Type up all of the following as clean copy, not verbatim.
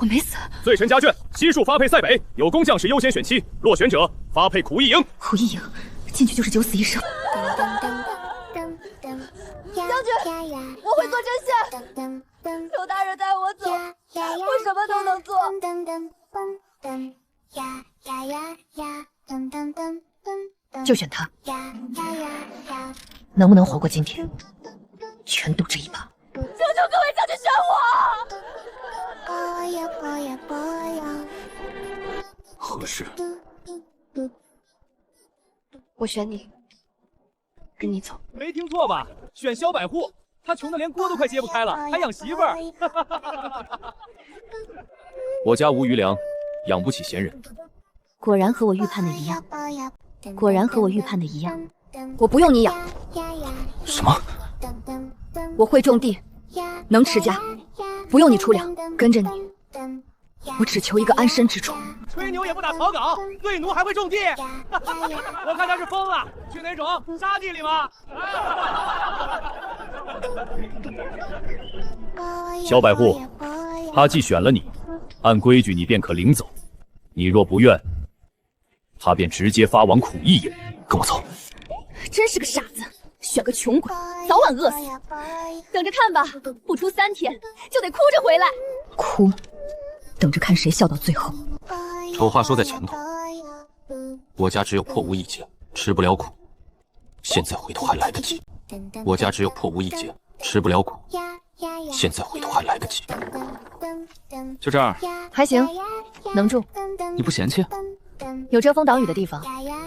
我没死。罪臣家眷，悉数发配塞北，有功将士优先选期，落选者发配苦役营。苦役营，进去就是九死一生。将军，我会做真相。求大人带我走，我什么都能做。就选他，能不能活过今天，全赌这一把。求求各位将军选我！合适。我选你，跟你走。没听错吧？选小百户，他穷得连锅都快揭不开了，还养媳妇儿。我家无余粮，养不起闲人。果然和我预判的一样。果然和我预判的一样。我不用你养。什么？我会种地，能持家，不用你出粮，跟着你，我只求一个安身之处。吹牛也不打草稿，对奴还会种地？我看他是疯了，去哪种沙地里吗？小百户，他既选了你，按规矩你便可领走。你若不愿，他便直接发往苦役营。跟我走。真是个傻子，选个穷鬼，早晚饿死。等着看吧，不出3天就得哭着回来。哭，等着看谁笑到最后。丑话说在前头，我家只有破屋一间，吃不了苦。现在回头还来得及。我家只有破屋一间，吃不了苦。现在回头还来得及。就这样，还行，能住。你不嫌弃？有遮风挡雨的地方，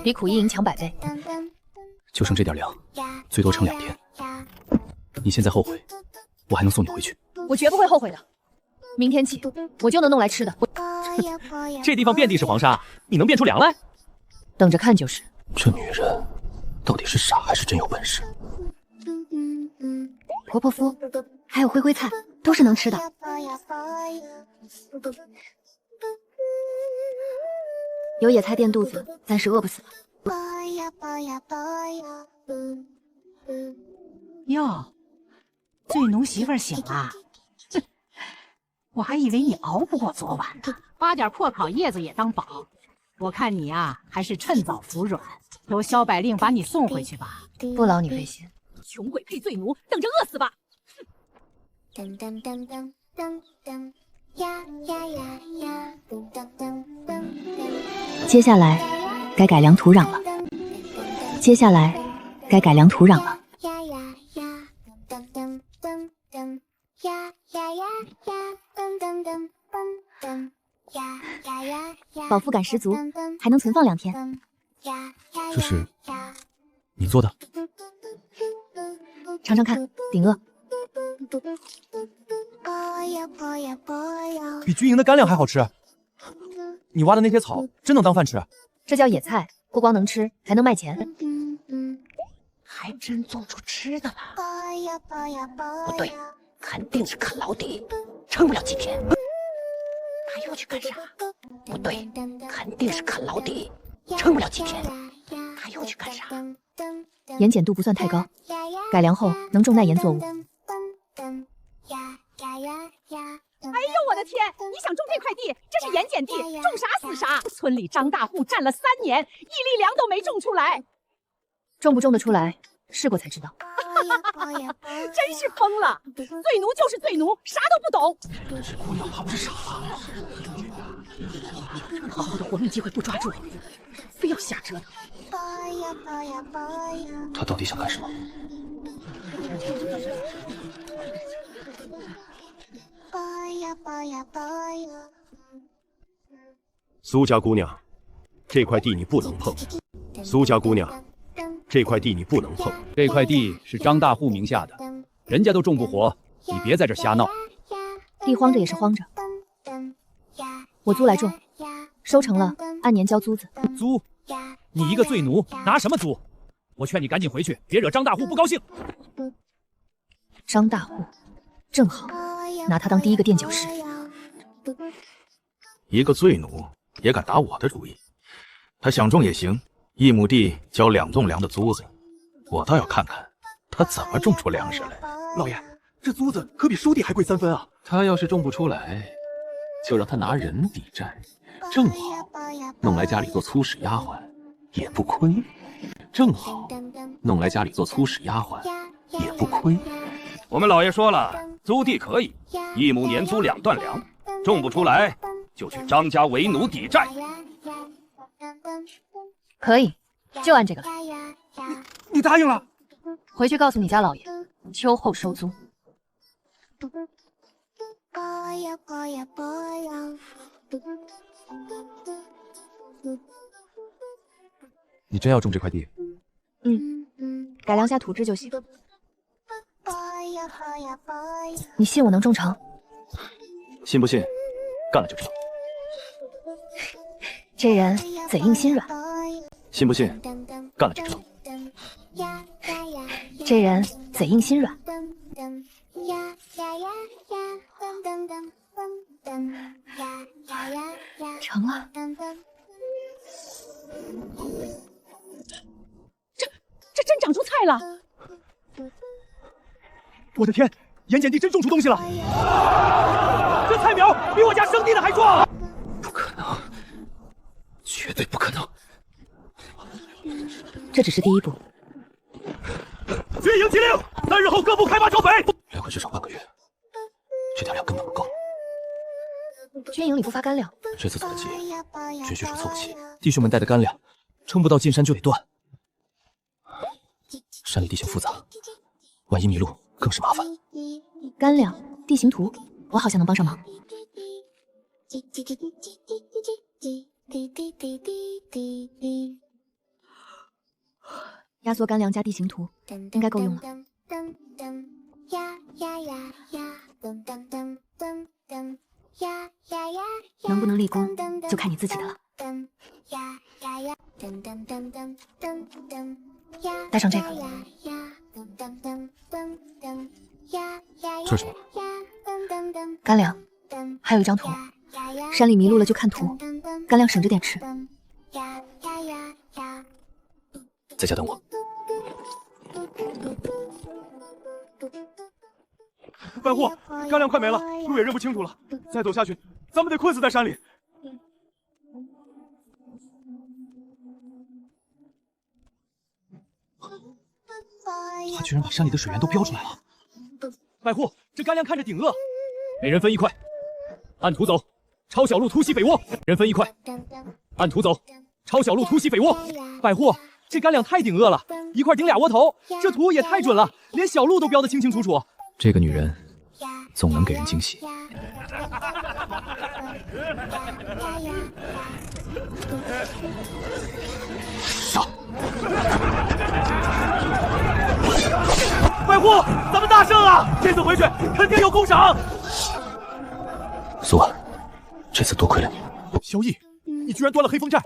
比苦役营强100倍。就剩这点粮，最多撑2天。你现在后悔，我还能送你回去。我绝不会后悔的。明天起，我就能弄来吃的。这地方遍地是黄沙，你能变出粮来？等着看就是。这女人到底是傻还是真有本事？婆婆夫，还有灰灰菜，都是能吃的。有野菜垫肚子，暂时饿不死了。哟，醉奴媳妇醒了，我还以为你熬不过昨晚呢。挖点破烤叶子也当宝。我看你呀，还是趁早服软，由萧百令把你送回去吧。不劳你费心。穷鬼配醉奴，等着饿死吧！接下来该改良土壤了。接下来该改良土壤了。饱腹感十足，还能存放2天。这是你做的？尝尝看，顶饿。比军营的干粮还好吃。你挖的那些草真能当饭吃？这叫野菜，不光能吃，还能卖钱。还真种出吃的了。不对，肯定是啃老底，撑不了几天。他又去干啥？不对，肯定是啃老底，撑不了几天。他又去干啥？盐碱度不算太高，改良后能种耐盐作物。哎呦我的天！你想种这块地，这是盐碱地，种啥死啥。村里张大户站了3年，一粒粮都没种出来。种不种得出来，试过才知道。真是疯了！醉奴就是醉奴，啥都不懂。这姑娘怕不是傻了？好好的活命机会不抓住，非要瞎折腾。她到底想干什么？苏家姑娘，这块地你不能碰。苏家姑娘，这块地你不能碰。这块地是张大户名下的，人家都种不活，你别在这瞎闹。地荒着也是荒着，我租来种，收成了按年交租子。租？你一个醉奴拿什么租？我劝你赶紧回去，别惹张大户不高兴。张大户，正好拿他当第一个垫脚石。一个醉奴也敢打我的主意？他想种也行，1亩地交2栋粮的租子，我倒要看看他怎么种出粮食来。老爷，这租子可比收地还贵3分啊！他要是种不出来，就让他拿人抵债，正好弄来家里做粗使丫鬟也不亏，正好弄来家里做粗使丫鬟也不亏。我们老爷说了，租地可以，1亩年租2段粮，种不出来就去张家为奴抵债。可以，就按这个来。你答应了？回去告诉你家老爷，秋后收租。你真要种这块地？改良下土质就行。你信我能种成？信不信？干了就知道。这人嘴硬心软。信不信？干了就知道。这人嘴硬心软。成了。这真长出菜了！我的天，盐碱地真种出东西了！这菜苗比我家生地的还壮！不可能，绝对不可能！这只是第一步。军营急令，3日后各部开拔剿匪。来回至少半个月，这点粮根本不够。军营里不发干粮，这次走得急，军需处凑不齐，弟兄们带的干粮撑不到进山就得断。山里地形复杂，万一迷路更是麻烦。干粮、地形图，我好像能帮上忙。压缩干粮加地形图，应该够用了。能不能立功，就看你自己的了。带上这个。这是什么？干粮，还有一张图。山里迷路了就看图，干粮省着点吃。在家等我。百户，干粮快没了，路也认不清楚了，再走下去，咱们得困死在山里。他居然把山里的水源都标出来了。百户，这干粮看着顶饿，每人分1块，按图走，抄小路突袭匪窝，人分1块，按图走，抄小路突袭匪窝。百户，这干粮太顶饿了，1块顶2窝头，这图也太准了，连小路都标得清清楚楚。这个女人总能给人惊喜。杀！百户，咱们大胜了！这次回去肯定有功赏。苏婉，这次多亏了你。萧逸，你居然端了黑风寨！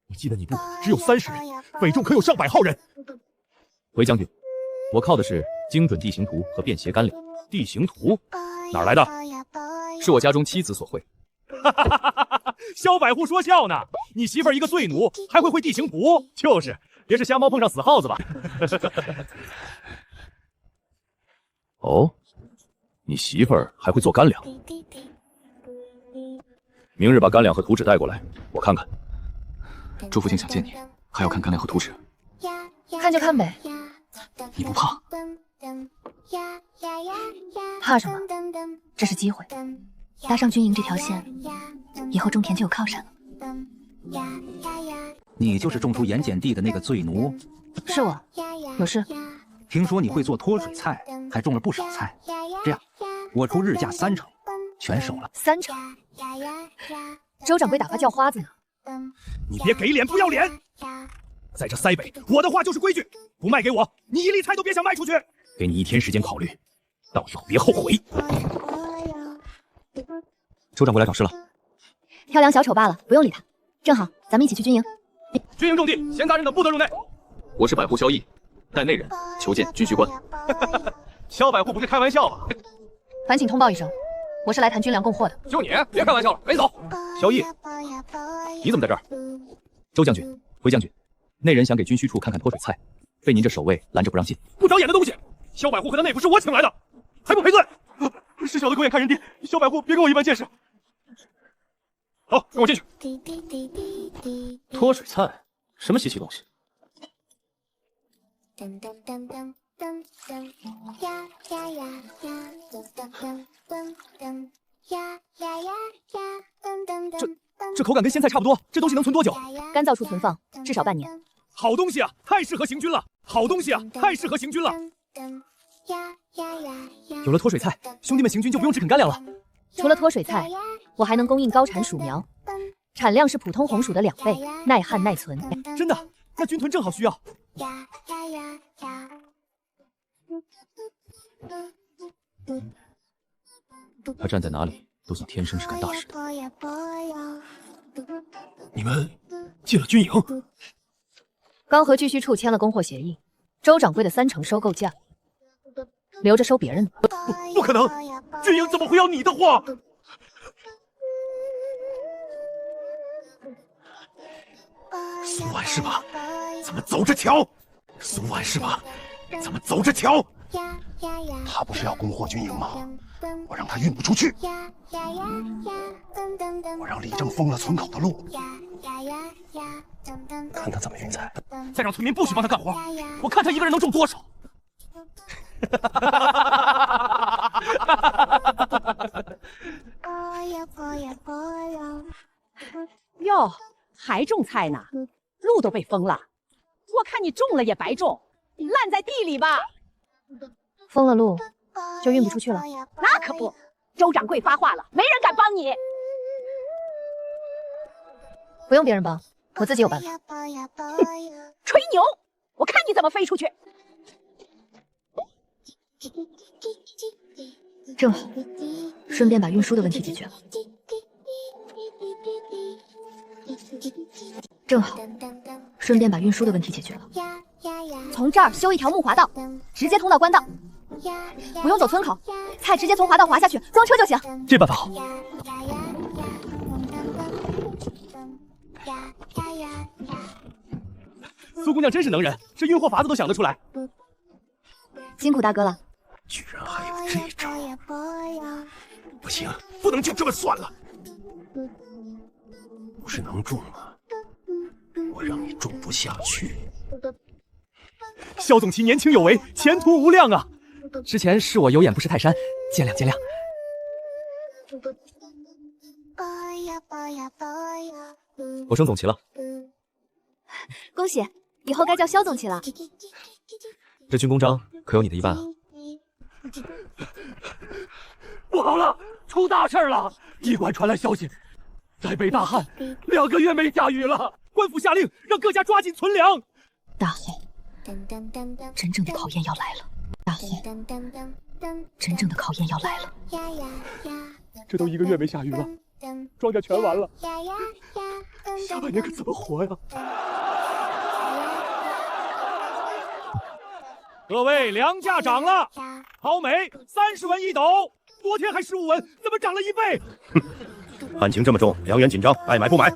我记得你部只有30人，匪众可有上百号人。回将军，我靠的是精准地形图和便携干粮。地形图哪儿来的？是我家中妻子所绘。萧百户说笑呢，你媳妇儿一个醉奴，还会地形图？就是，别是瞎猫碰上死耗子吧？哦，你媳妇儿还会做干粮？明日把干粮和图纸带过来，我看看。朱父亲想见你，还要看干粮和图纸。看就看呗。你不怕？怕什么？这是机会。搭上军营这条线，以后种田就有靠山了。你就是种出盐碱地的那个醉奴？是我，有事。听说你会做脱水菜，还种了不少菜。这样，我出日价3成，全收了。3成？周掌柜打发叫花子呢。你别给脸不要脸！在这塞北，我的话就是规矩，不卖给我，你1粒菜都别想卖出去。给你1天时间考虑，到时候别后悔。周掌柜来找事了。跳梁小丑罢了，不用理他。正好，咱们一起去军营。军营种地，闲杂人等不得入内。我是百户萧逸，带内人求见军需官。萧百户不是开玩笑吧？烦请通报一声，我是来谈军粮供货的。就你，别开玩笑了，赶紧走。萧逸，你怎么在这儿？周将军、回将军，内人想给军需处看看脱水菜，被您这守卫拦着不让进。不长眼的东西！萧百户和他内部是我请来的，还不赔罪？是小的狗眼看人低，小百户别跟我一般见识。好，跟我进去。脱水菜，什么稀奇东西？这口感跟鲜菜差不多，这东西能存多久？干燥处存放至少半年。好东西啊，太适合行军了！好东西啊，太适合行军了！有了脱水菜，兄弟们行军就不用只啃干粮了。除了脱水菜，我还能供应高产薯苗，产量是普通红薯的2倍，耐旱耐存。真的？那军屯正好需要。他站在哪里，都像天生是干大事的。你们进了军营？刚和巨须处签了供货协议，周掌柜的30%收购价，留着收别人的。不可能，军营怎么会要你的货？苏婉是吧？咱们走着瞧。苏婉是吧？咱们走着瞧。他不是要供货军营吗？我让他运不出去。我让李正封了村口的路，看他怎么运菜。再让村民不许帮他干活，我看他一个人能种多少。哟，还种菜呢？路都被封了，我看你种了也白种，烂在地里吧。封了路，就运不出去了。那可不，周掌柜发话了，没人敢帮你。不用别人帮，我自己有办法。吹牛！我看你怎么飞出去。正好，顺便把运输的问题解决了。正好，顺便把运输的问题解决了。从这儿修一条木滑道，直接通到官道，不用走村口，菜直接从滑道滑下去，装车就行。这办法好。苏姑娘真是能人，这运货法子都想得出来。辛苦大哥了。居然还有这招！不行，不能就这么算了。不是能种吗？我让你种不下去。萧总旗年轻有为，前途无量啊！之前是我有眼不识泰山，见谅见谅。我升总旗了，恭喜，以后该叫萧总旗了。这军功章可有你的一半啊！不好了，出大事了！驿馆传来消息，在北大旱，2个月没下雨了。官府下令让各家抓紧存粮。大洪，真正的考验要来了！大洪，真正的考验要来了！这都1个月没下雨了，庄稼全完了，下半年可怎么活呀？各位，粮价涨了，好美30文1斗，昨天还15文，怎么涨了1倍？旱情这么重，粮源紧张，爱买不买？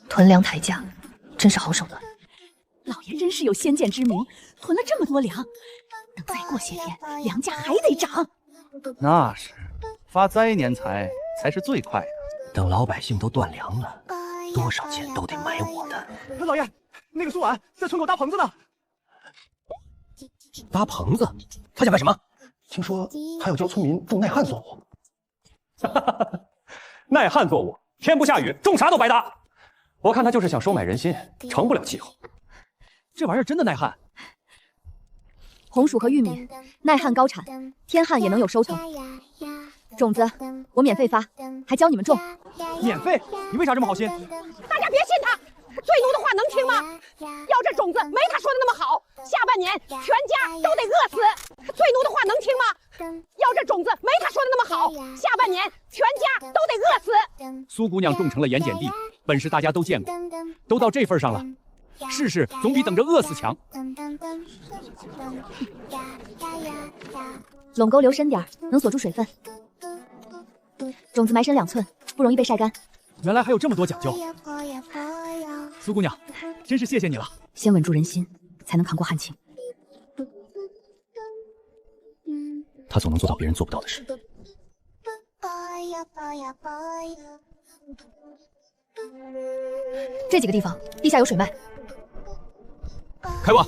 囤粮抬价，真是好手段。老爷真是有先见之明，囤了这么多粮，等再过些天，粮价还得涨。那是，发灾年财才是最快的。等老百姓都断粮了，多少钱都得买我的。老爷，那个苏婉在村口搭棚子呢。搭棚子？他想干什么？听说他要教村民种耐旱作物。耐旱作物，天不下雨，种啥都白搭。我看他就是想收买人心，成不了气候。这玩意儿真的耐旱？红薯和玉米耐旱高产，天旱也能有收成。种子我免费发，还教你们种。免费？你为啥这么好心？大家别信他，最奴的话能听吗？要这种子没他说的那么好，下半年全家都得饿死。最奴的话能听吗？要这种子没他说的那么好，下半年全家都得饿死。苏姑娘种成了盐碱地，本事大家都见过，都到这份上了，试试总比等着饿死强。垄沟留深点，能锁住水分。种子埋深2寸，不容易被晒干。原来还有这么多讲究。苏姑娘，真是谢谢你了。先稳住人心，才能扛过旱情。他总能做到别人做不到的事。这几个地方地下有水脉，开挖！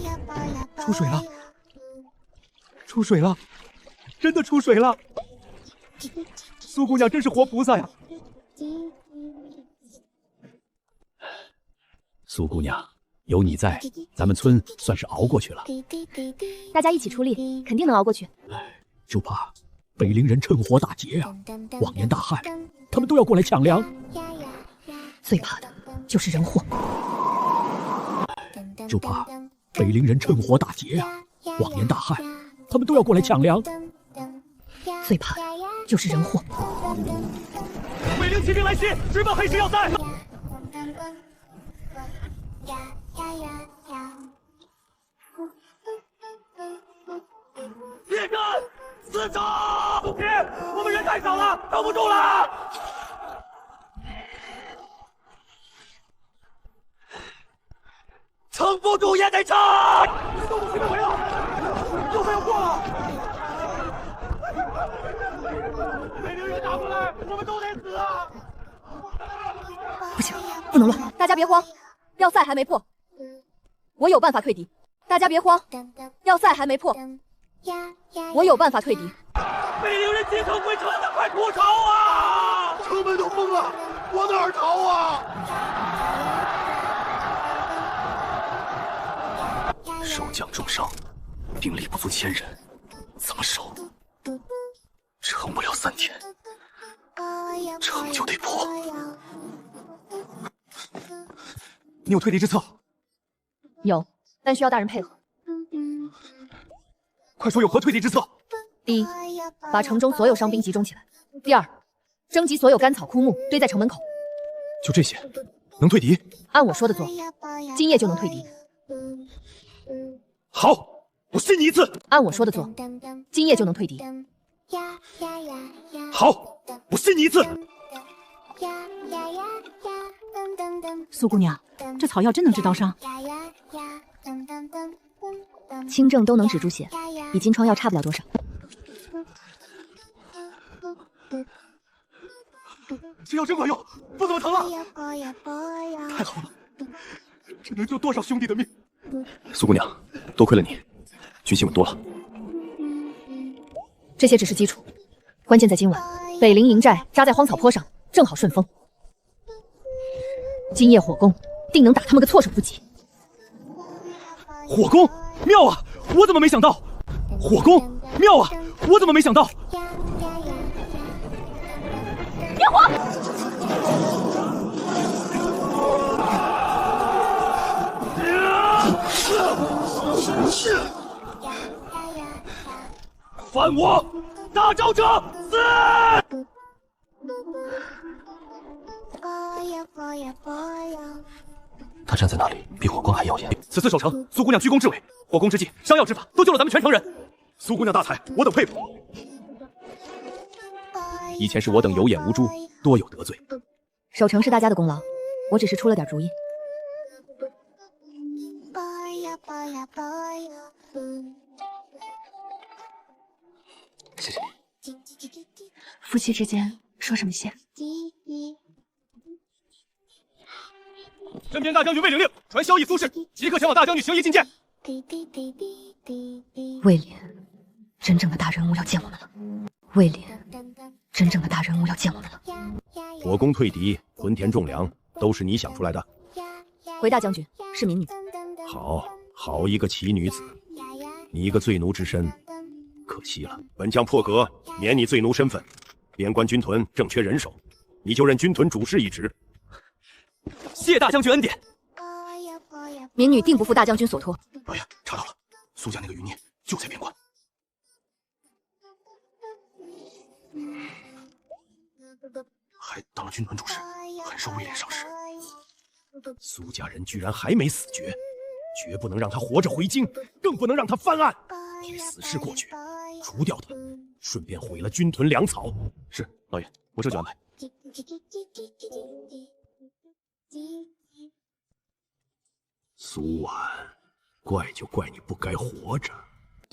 出水了！出水了！真的出水了！苏姑娘真是活菩萨呀！苏姑娘，有你在，咱们村算是熬过去了。大家一起出力，肯定能熬过去。就怕北陵人趁火打劫啊！往年大旱，他们都要过来抢粮。最怕的就是人祸。就怕北陵人趁火打劫啊！往年大旱，他们都要过来抢粮。最怕的就是人祸。北陵骑兵来袭，直奔黑石要塞。别干！死守！不别！我们人太少了，挡不住了！撑不住也得撑！都不骑兵围了，就没有过了！北陵人打过来，我们都得死啊！不行，不能乱！大家别慌，要塞还没破，我有办法退敌。大家别慌，要塞还没破，我有办法退敌。北陵人进城回城的，快脱逃啊！城门都封了，往哪儿逃啊？守将重伤，兵力不足1000人，怎么守？撑不了3天，城就得破。你有退敌之策？有，但需要大人配合。快说有何退敌之策？第一，把城中所有伤兵集中起来；第二，征集所有干草枯木堆在城门口。就这些，能退敌？按我说的做，今夜就能退敌。好，我信你一次。按我说的做，今夜就能退敌。好，我信你一次。苏姑娘，这草药真能治刀伤？轻症都能止住血，比金疮药差不了多少。这药真管用，不怎么疼了。太好了，这能救多少兄弟的命！苏姑娘，多亏了你，军心稳多了。这些只是基础，关键在今晚。北陵营寨扎在荒草坡上，正好顺风。今夜火攻，定能打他们个措手不及。火攻妙啊！我怎么没想到？火攻妙啊！我怎么没想到？别火！犯我！大招者死！他站在那里，比火光还耀眼。此次守城，苏姑娘居功至伟，火攻之计、伤药之法都救了咱们全城人。苏姑娘大才，我等佩服。以前是我等有眼无珠，多有得罪。守城是大家的功劳，我只是出了点主意。谢谢你。夫妻之间说什么谢？镇边大将军魏领令传萧逸苏氏，即刻前往大将军行医觐见。魏廉，真正的大人物要见我们了。魏廉，真正的大人物要见我们了。火攻退敌，屯田种粮，都是你想出来的。回大将军，是民女。好一个奇女子，你一个罪奴之身，可惜了。本将破格免你罪奴身份，边关军屯正缺人手，你就任军屯主事一职。谢大将军恩典。民女定不负大将军所托。老爷，查到了，苏家那个余孽就在边关。还当了军屯主事，很受威廉赏识。苏家人居然还没死绝，绝不能让他活着回京，更不能让他翻案。待死事过去，除掉他，顺便毁了军屯粮草。是，老爷，我这就安排。苏婉，怪就怪你不该活着。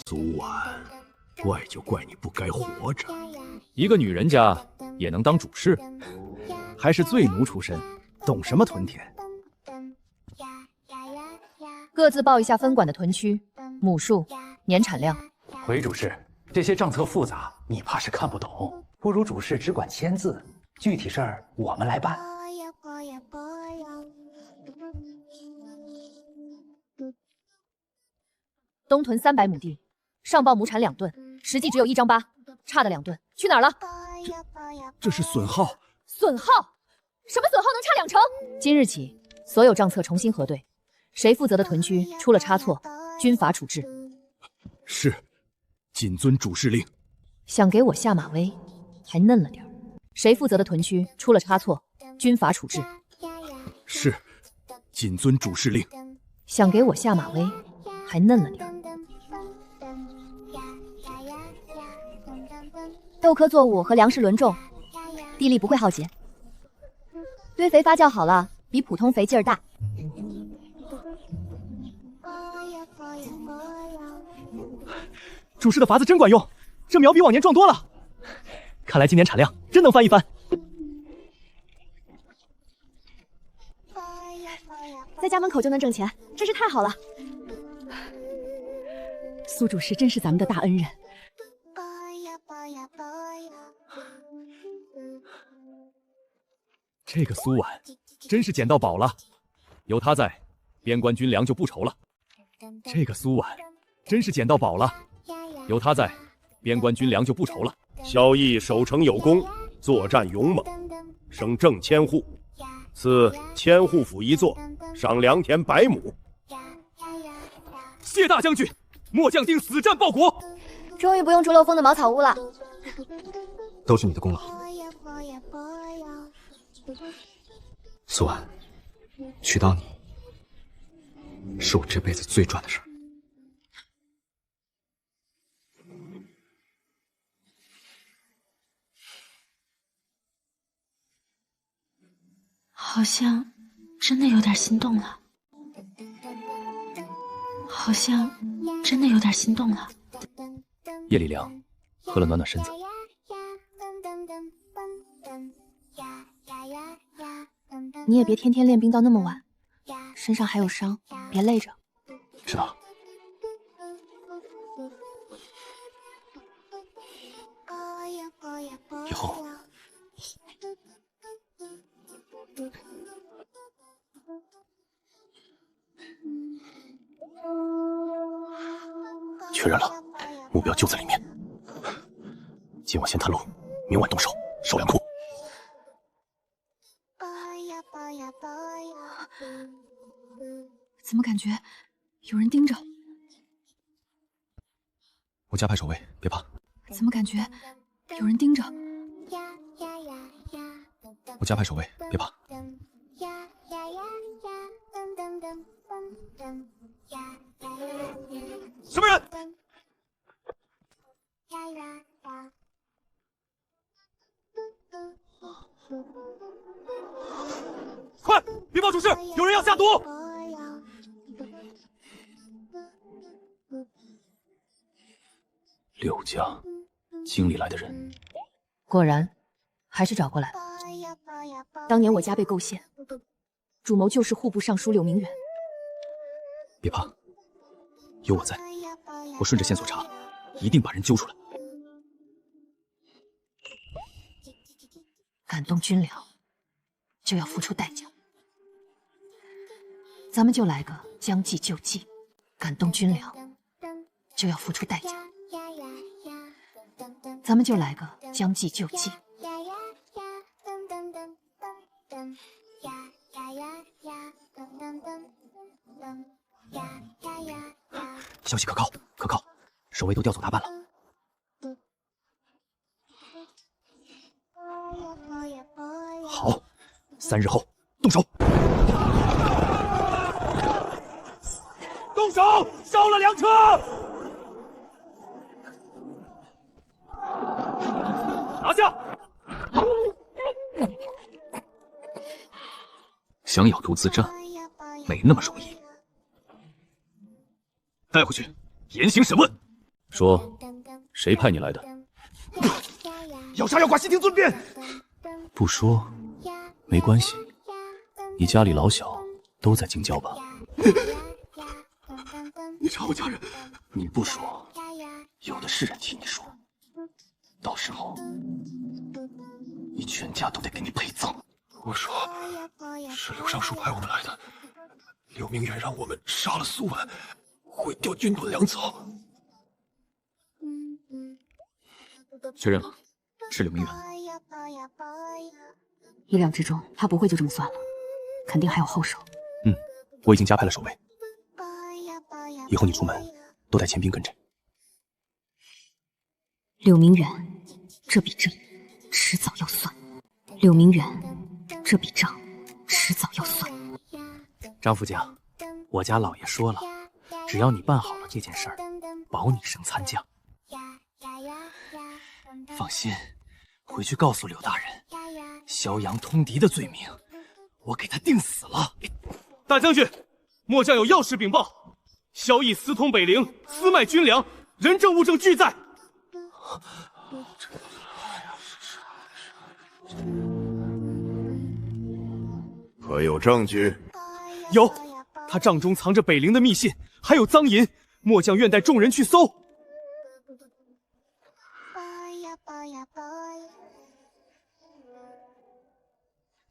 苏婉，怪就怪你不该活着。一个女人家也能当主事，还是醉奴出身，懂什么屯田？各自报一下分管的屯区、亩数、年产量。回主事，这些账册复杂，你怕是看不懂，不如主事只管签字，具体事儿我们来办。东屯300亩地，上报亩产2吨，实际只有1张8，差的2吨去哪儿了？这是损耗。损耗？什么损耗能差2成？今日起，所有账册重新核对，谁负责的屯区出了差错，军法处置。是，谨遵主事令。想给我下马威，还嫩了点儿。谁负责的屯区出了差错，军法处置。是，谨遵主事令。想给我下马威，还嫩了点儿。豆科作物和粮食轮种，地力不会耗竭，堆肥发酵好了，比普通肥劲儿大。主事的法子真管用，这苗比往年壮多了。看来今年产量真能翻一番。在家门口就能挣钱，真是太好了。苏主事真是咱们的大恩人。这个苏婉真是捡到宝了，有他在，边关军粮就不愁了。这个苏婉真是捡到宝了，有他在，边关军粮就不愁了。萧绎守城有功，作战勇猛，升正千户，赐千户府1座，赏良田100亩。谢大将军，末将定死战报国。终于不用竹楼峰的茅草屋了，都是你的功劳。苏婉，娶到你是我这辈子最赚的事儿。好像真的有点心动了，好像真的有点心动了。夜里凉，喝了暖暖身子。你也别天天练兵到那么晚，身上还有伤，别累着。知道。以后确认了，目标就在里面。今晚先探路，明晚动手，烧粮库。怎么感觉有人盯着？我加派守卫，别怕。怎么感觉有人盯着？我加派守卫，别怕。什么人？快，禀报主事，有人要下毒！柳家京里来的人，果然还是找过来了。当年我家被构陷，主谋就是户部尚书柳明远。别怕，有我在，我顺着线索查，一定把人揪出来。感动军粮，就要付出代价。咱们就来个将计就计，感动军粮，就要付出代价。咱们就来个将计就计。消息可靠，可靠，守卫都调走大半了。好，3日后动手。动手，烧了粮车！拿下！想咬毒自战，没那么容易。带回去，严刑审问。说，谁派你来的？要杀要剐，悉听尊便。不说没关系，你家里老小都在京郊吧？你杀我家人，你不说，有的是人替你说。到时候，你全家都得给你陪葬。我说，是刘尚书派我们来的。刘明远让我们杀了苏婉，毁掉军屯粮草。确认了，是刘明远。意料之中，他不会就这么算了，肯定还有后手。我已经加派了守卫，以后你出门都带钱兵跟着。柳明远，这笔账迟早要算。柳明远，这笔账迟早要算。张副将，我家老爷说了，只要你办好了这件事儿，保你升参将。放心，回去告诉柳大人，萧阳通敌的罪名，我给他定死了。大将军，末将有要事禀报，萧毅私通北陵，私卖军粮，人证物证俱在。可有证据？有，他帐中藏着北陵的密信，还有赃银，末将愿带众人去搜。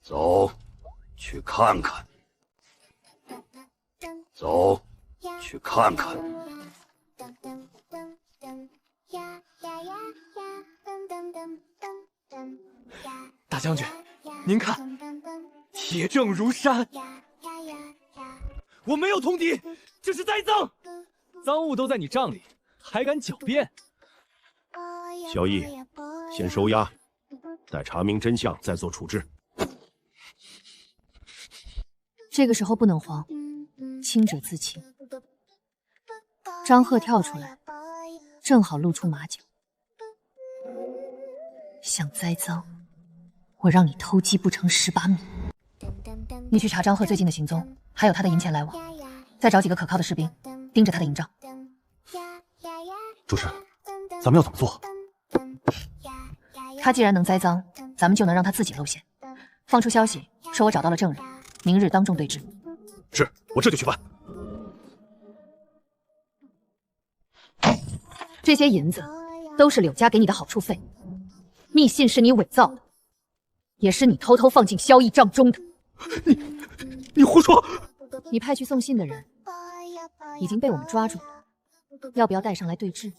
走，去看看。走，去看看。大将军，您看，铁证如山。我没有通敌，这是栽赃，赃物都在你帐里，还敢狡辩？萧毅，先收押，待查明真相再做处置。这个时候不能慌，清者自清。张赫跳出来，正好露出马脚。想栽赃，我让你偷鸡不成蚀把米。你去查张赫最近的行踪，还有他的银钱来往，再找几个可靠的士兵，盯着他的营帐。主事，咱们要怎么做？他既然能栽赃，咱们就能让他自己露馅，放出消息说我找到了证人，明日当众对质。是，我这就去办。这些银子都是柳家给你的好处费，密信是你伪造的，也是你偷偷放进萧毅帐中的。你胡说！你派去送信的人已经被我们抓住了，要不要带上来对质？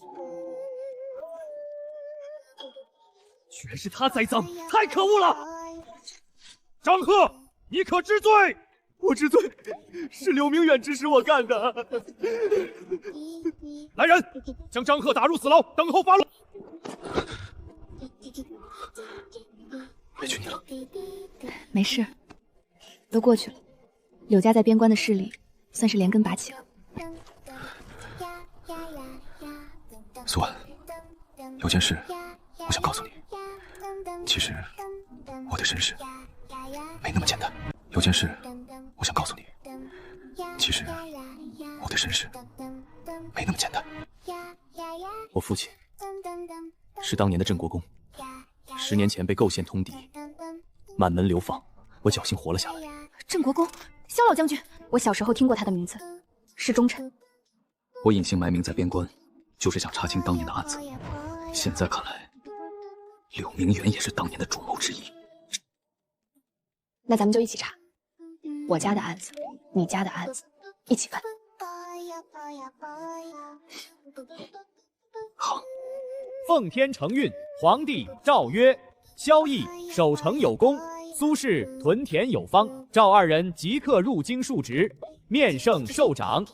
全是他栽赃，太可恶了！张赫，你可知罪？我知罪，是刘明远指使我干的。来人，将张赫打入死牢，等候发落。委屈你了。没事，都过去了。柳家在边关的势力算是连根拔起了。苏婉，有件事我想告诉你，其实我的身世没那么简单。有件事我想告诉你，其实我的身世没那么简单。我父亲是当年的镇国公，10年前被构陷通敌，满门流放，我侥幸活了下来。镇国公，萧老将军，我小时候听过他的名字，是忠臣。我隐姓埋名在边关，就是想查清当年的案子。现在看来，柳明远也是当年的主谋之一。那咱们就一起查，我家的案子，你家的案子，一起办。好。奉天承运，皇帝诏曰：萧绎守城有功，苏轼屯田有方，赵二人即刻入京述职，面圣受长。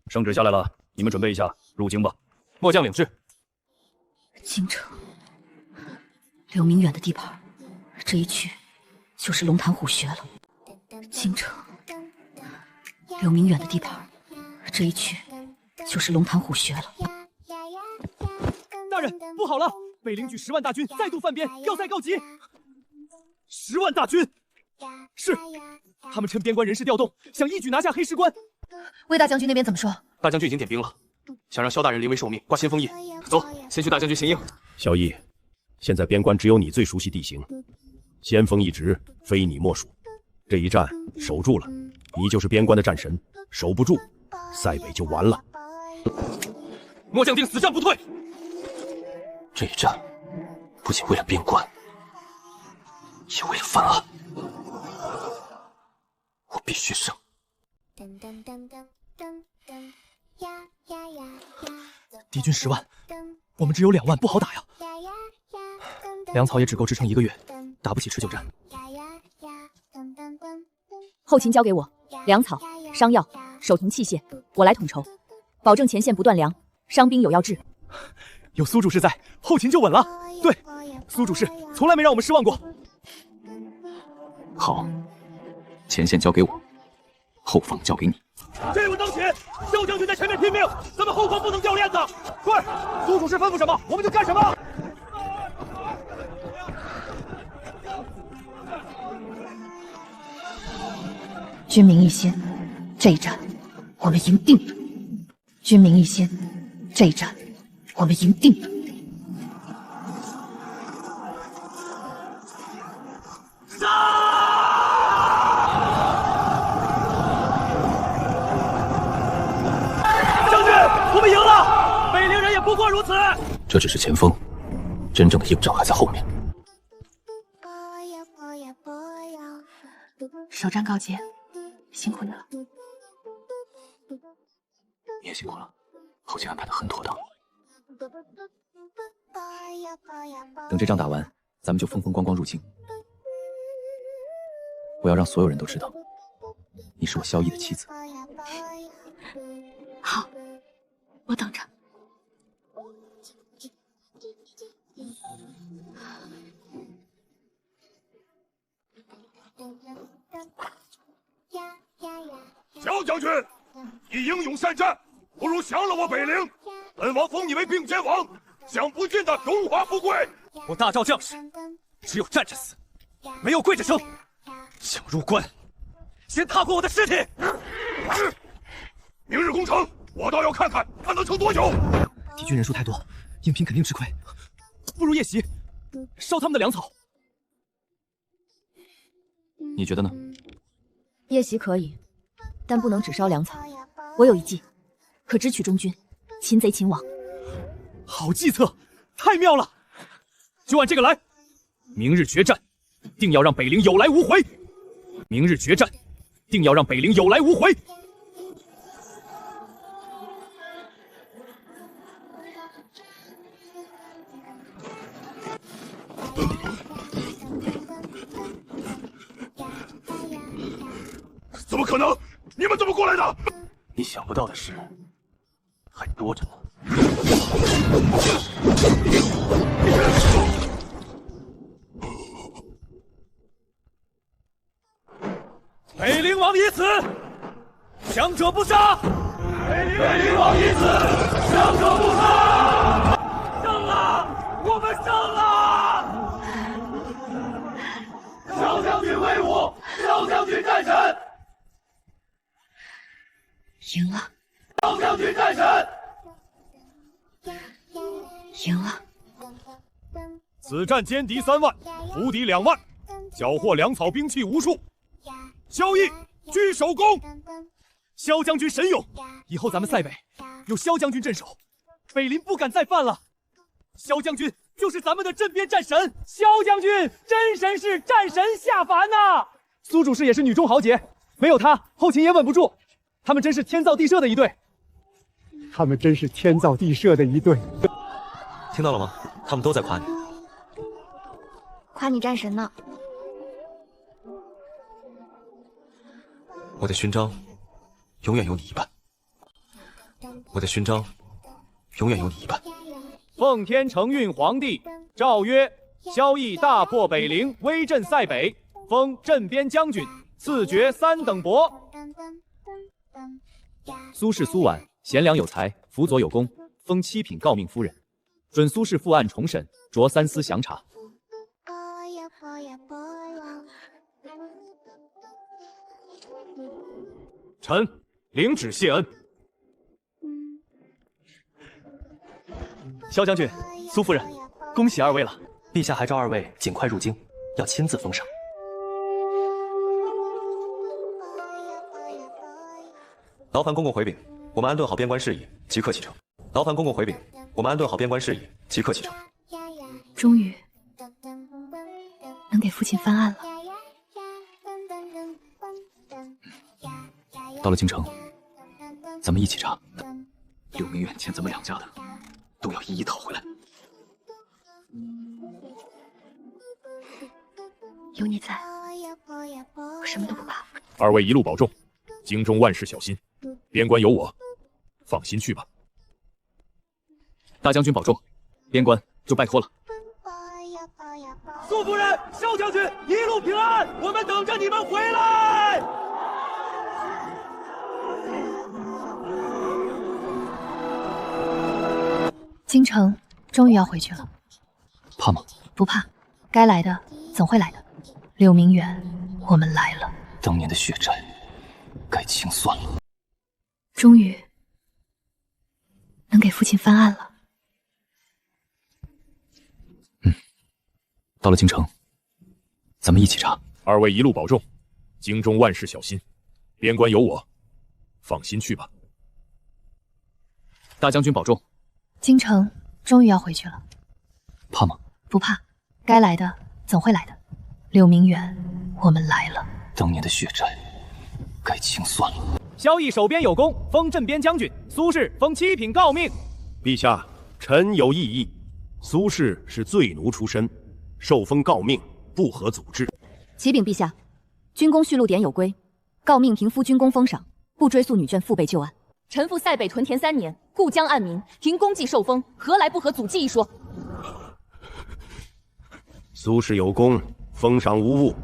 圣旨下来了，你们准备一下，入京吧。末将领旨。京城，柳明远的地盘，这一去就是龙潭虎穴了。京城，柳明远的地盘，这一去就是龙潭虎穴了。大人，不好了！北陵举10万大军再度犯边，要塞告急。10万大军，是他们趁边关人事调动，想一举拿下黑石关。魏大将军那边怎么说？大将军已经点兵了，想让萧大人临危受命，挂先锋印。走，先去大将军行营。萧毅，现在边关只有你最熟悉地形，先锋一职非你莫属。这一战守住了，你就是边关的战神；守不住，塞北就完了。末将定死战不退。这一战不仅为了边关，也为了范安。我必须胜。敌军10万，我们只有2万，不好打呀。粮草也只够支撑1个月，打不起持久战。后勤交给我，粮草、伤药、手停器械，我来统筹，保证前线不断粮，伤兵有药治。有苏主事在，后勤就稳了。对，苏主事从来没让我们失望过。好，前线交给我，后方交给你。这位当前，萧将军在前面拼命，咱们后方不能掉链子。对，苏主事吩咐什么，我们就干什么。军民一心，这一战我们赢定了。军民一心，这一战我们赢定了。将军，我们赢了！北陵人也不过如此。这只是前锋，真正的硬仗还在后面。首战告捷，辛苦你了。你也辛苦了，后勤安排得很妥当。等这仗打完，咱们就风风光光入京。我要让所有人都知道，你是我萧毅的妻子。好，我等着。萧将军，你英勇善战，不如降了我北陵。本王封你为并肩王，享不尽的荣华富贵。我大赵将士，只有站着死，没有跪着生。想入关，先踏过我的尸体。明日攻城，我倒要看看他能撑多久。敌军人数太多，应聘肯定吃亏，不如夜袭，烧他们的粮草。你觉得呢？夜袭可以，但不能只烧粮草。我有一计，可直取中军，擒贼擒王。好计策，太妙了！就按这个来。明日决战，定要让北陵有来无回。明日决战，定要让北陵有来无回。怎么可能？你们怎么过来的？你想不到的事还多着呢。北陵王已死，强者不杀。北陵王已死，强者不杀。胜了，我们胜了！萧将军威武，萧将军战神。赢了，萧将军战神。赢了。此战歼敌3万，俘敌2万，缴获粮草兵器无数。萧毅，居首功！萧将军神勇，以后咱们塞北有萧将军镇守，北林不敢再犯了。萧将军就是咱们的镇边战神，萧将军真神是战神下凡呐！苏主事也是女中豪杰，没有他，后勤也稳不住。他们真是天造地设的一对。他们真是天造地设的一对。听到了吗？他们都在夸你，夸你战神呢。我的勋章永远有你一半。我的勋章永远有你一半。奉天承运皇帝诏曰：萧绎大破北陵，威震塞北，封镇边将军，赐爵3等伯。苏轼苏婉贤良有才，辅佐有功，封7品诰命夫人。准苏轼复案重审，着3司详查。臣领旨谢恩。萧将军、苏夫人，恭喜二位了。陛下还召二位尽快入京，要亲自封赏。劳烦公公回禀，我们安顿好边关事宜，即刻启程。劳烦公公回禀，我们安顿好边关事宜，即刻启程。终于能给父亲翻案了。到了京城，咱们一起查。柳明远欠咱们两家的，都要一一讨回来。有你在，我什么都不怕。二位一路保重，京中万事小心，边关有我，放心去吧。大将军保重，边关就拜托了。苏夫人、萧将军一路平安，我们等着你们回来。京城终于要回去了，怕吗？不怕，该来的总会来的。柳明远，我们来了。当年的血债，该清算了。终于能给父亲翻案了。到了京城，咱们一起查。二位一路保重，京中万事小心，边关有我，放心去吧。大将军保重。京城终于要回去了，怕吗？不怕，该来的总会来的。柳明远，我们来了。当年的血债，该清算了。萧绎守边有功，封镇边将军；苏轼封七品诰命。陛下，臣有异议。苏轼是罪奴出身，受封诰命，不合祖制。启禀陛下，军功序录典有规，诰命平夫军功封赏，不追溯女眷父辈旧案。臣父塞北屯田3年，故将案民，凭功绩受封，何来不合祖纪一说？苏轼有功，封赏无误，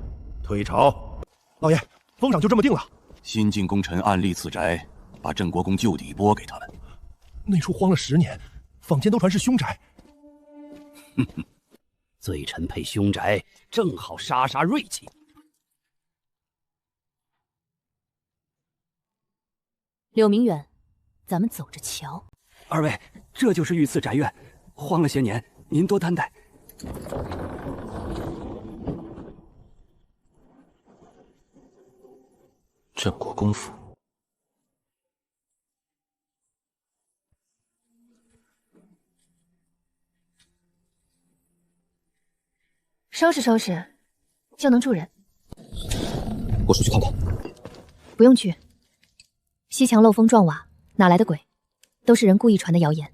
退朝。老爷，封赏就这么定了。新晋功臣暗立此宅，把镇国公旧底拨给他们。那处荒了10年，坊间都传是凶宅。哼哼，罪臣配凶宅，正好杀杀锐气。柳明远，咱们走着瞧。二位，这就是御赐宅院，荒了些年，您多担待。镇国公府。收拾收拾，就能住人。我出去看看。不用去。西墙漏风撞瓦，哪来的鬼？都是人故意传的谣言。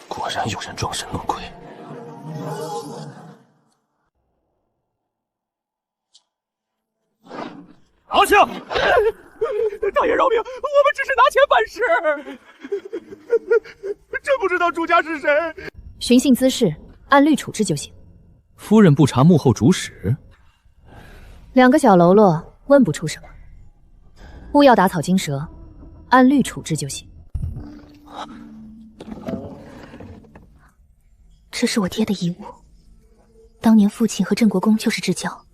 果然有人装神弄鬼。阿庆，大爷饶命，我们只是拿钱办事，真不知道主家是谁。寻衅滋事，按律处置就行。夫人不查幕后主使，2个小喽啰问不出什么，勿要打草惊蛇，按律处置就行。这是我爹的遗物，当年父亲和镇国公就是至交，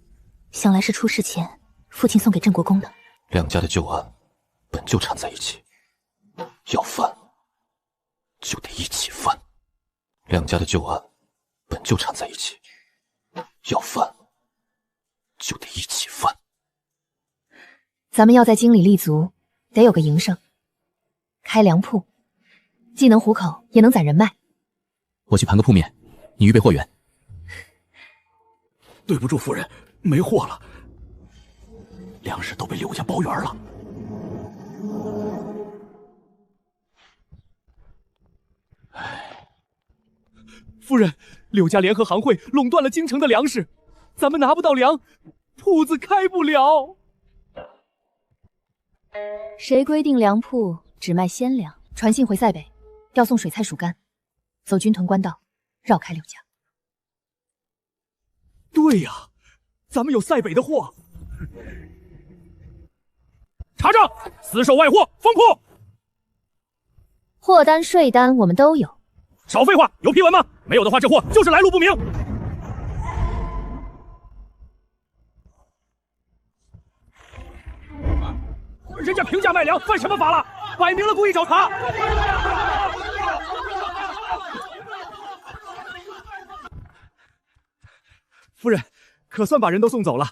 想来是出事前父亲送给镇国公的。两家的旧案本就缠在一起，要翻就得一起翻。两家的旧案本就缠在一起，要翻就得一起翻。咱们要在京里立足，得有个营生，开粮铺，既能糊口，也能攒人脉。我去盘个铺面，你预备货源。对不住夫人，没货了，粮食都被柳家包圆了。夫人，柳家联合行会垄断了京城的粮食，咱们拿不到粮，铺子开不了。谁规定粮铺只卖鲜粮？传信回塞北，调送水菜薯干，走军屯官道，绕开柳家。对呀，咱们有塞北的货。查账，私售外货，封铺。货单、税单我们都有。少废话，有批文吗？没有的话，这货就是来路不明。人家平价卖粮，犯什么法了？摆明了故意找茬。夫人，可算把人都送走了，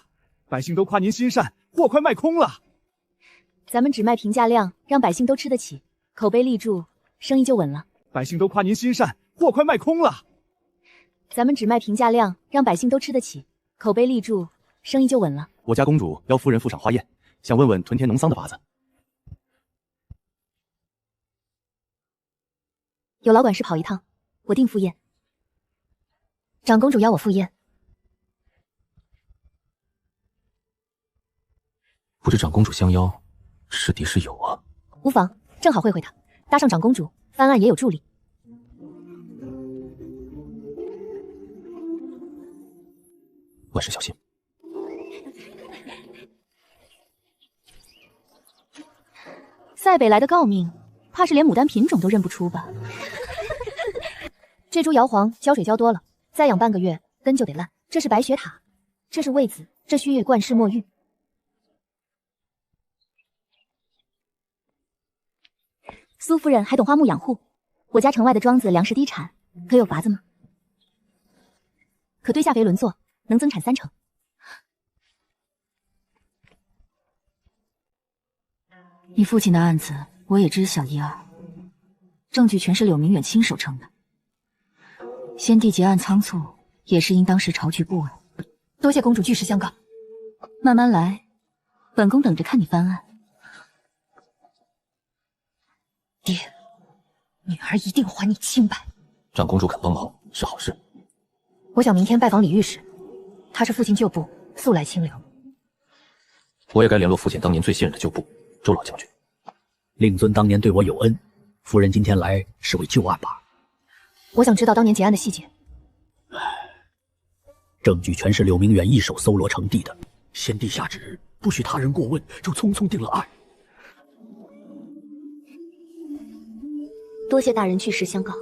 百姓都夸您心善，货快卖空了。咱们只卖平价量，让百姓都吃得起，口碑立住，生意就稳了。百姓都夸您心善，货快卖空了。咱们只卖平价量，让百姓都吃得起，口碑立住，生意就稳了。我家公主邀夫人赴赏花宴，想问问屯田农桑的法子。有劳管事跑一趟，我定赴宴。长公主邀我赴宴，不知长公主相邀，是敌是友啊？无妨，正好会会她，搭上长公主，翻案也有助力。万事小心。塞北来的诰命，怕是连牡丹品种都认不出吧？这株瑶黄浇水浇多了，再养半个月根就得烂。这是白雪塔，这是魏子，这须月冠是墨玉。苏夫人还懂花木养护，我家城外的庄子粮食低产，可有法子吗？可堆下肥轮作，能增产30%。你父亲的案子我也知晓一二，证据全是柳明远亲手称的。先帝结案仓促，也是因当时朝局不稳。多谢公主据实相告。慢慢来，本宫等着看你翻案。爹，女儿一定还你清白。长公主肯帮忙是好事。我想明天拜访李御史，他是父亲旧部，素来清流。我也该联络父亲当年最信任的旧部周老将军。令尊当年对我有恩，夫人今天来是为救案吧？我想知道当年结案的细节。证据全是柳明远一手搜罗成地的，先帝下旨不许他人过问，就匆匆定了案。多谢大人据实相告。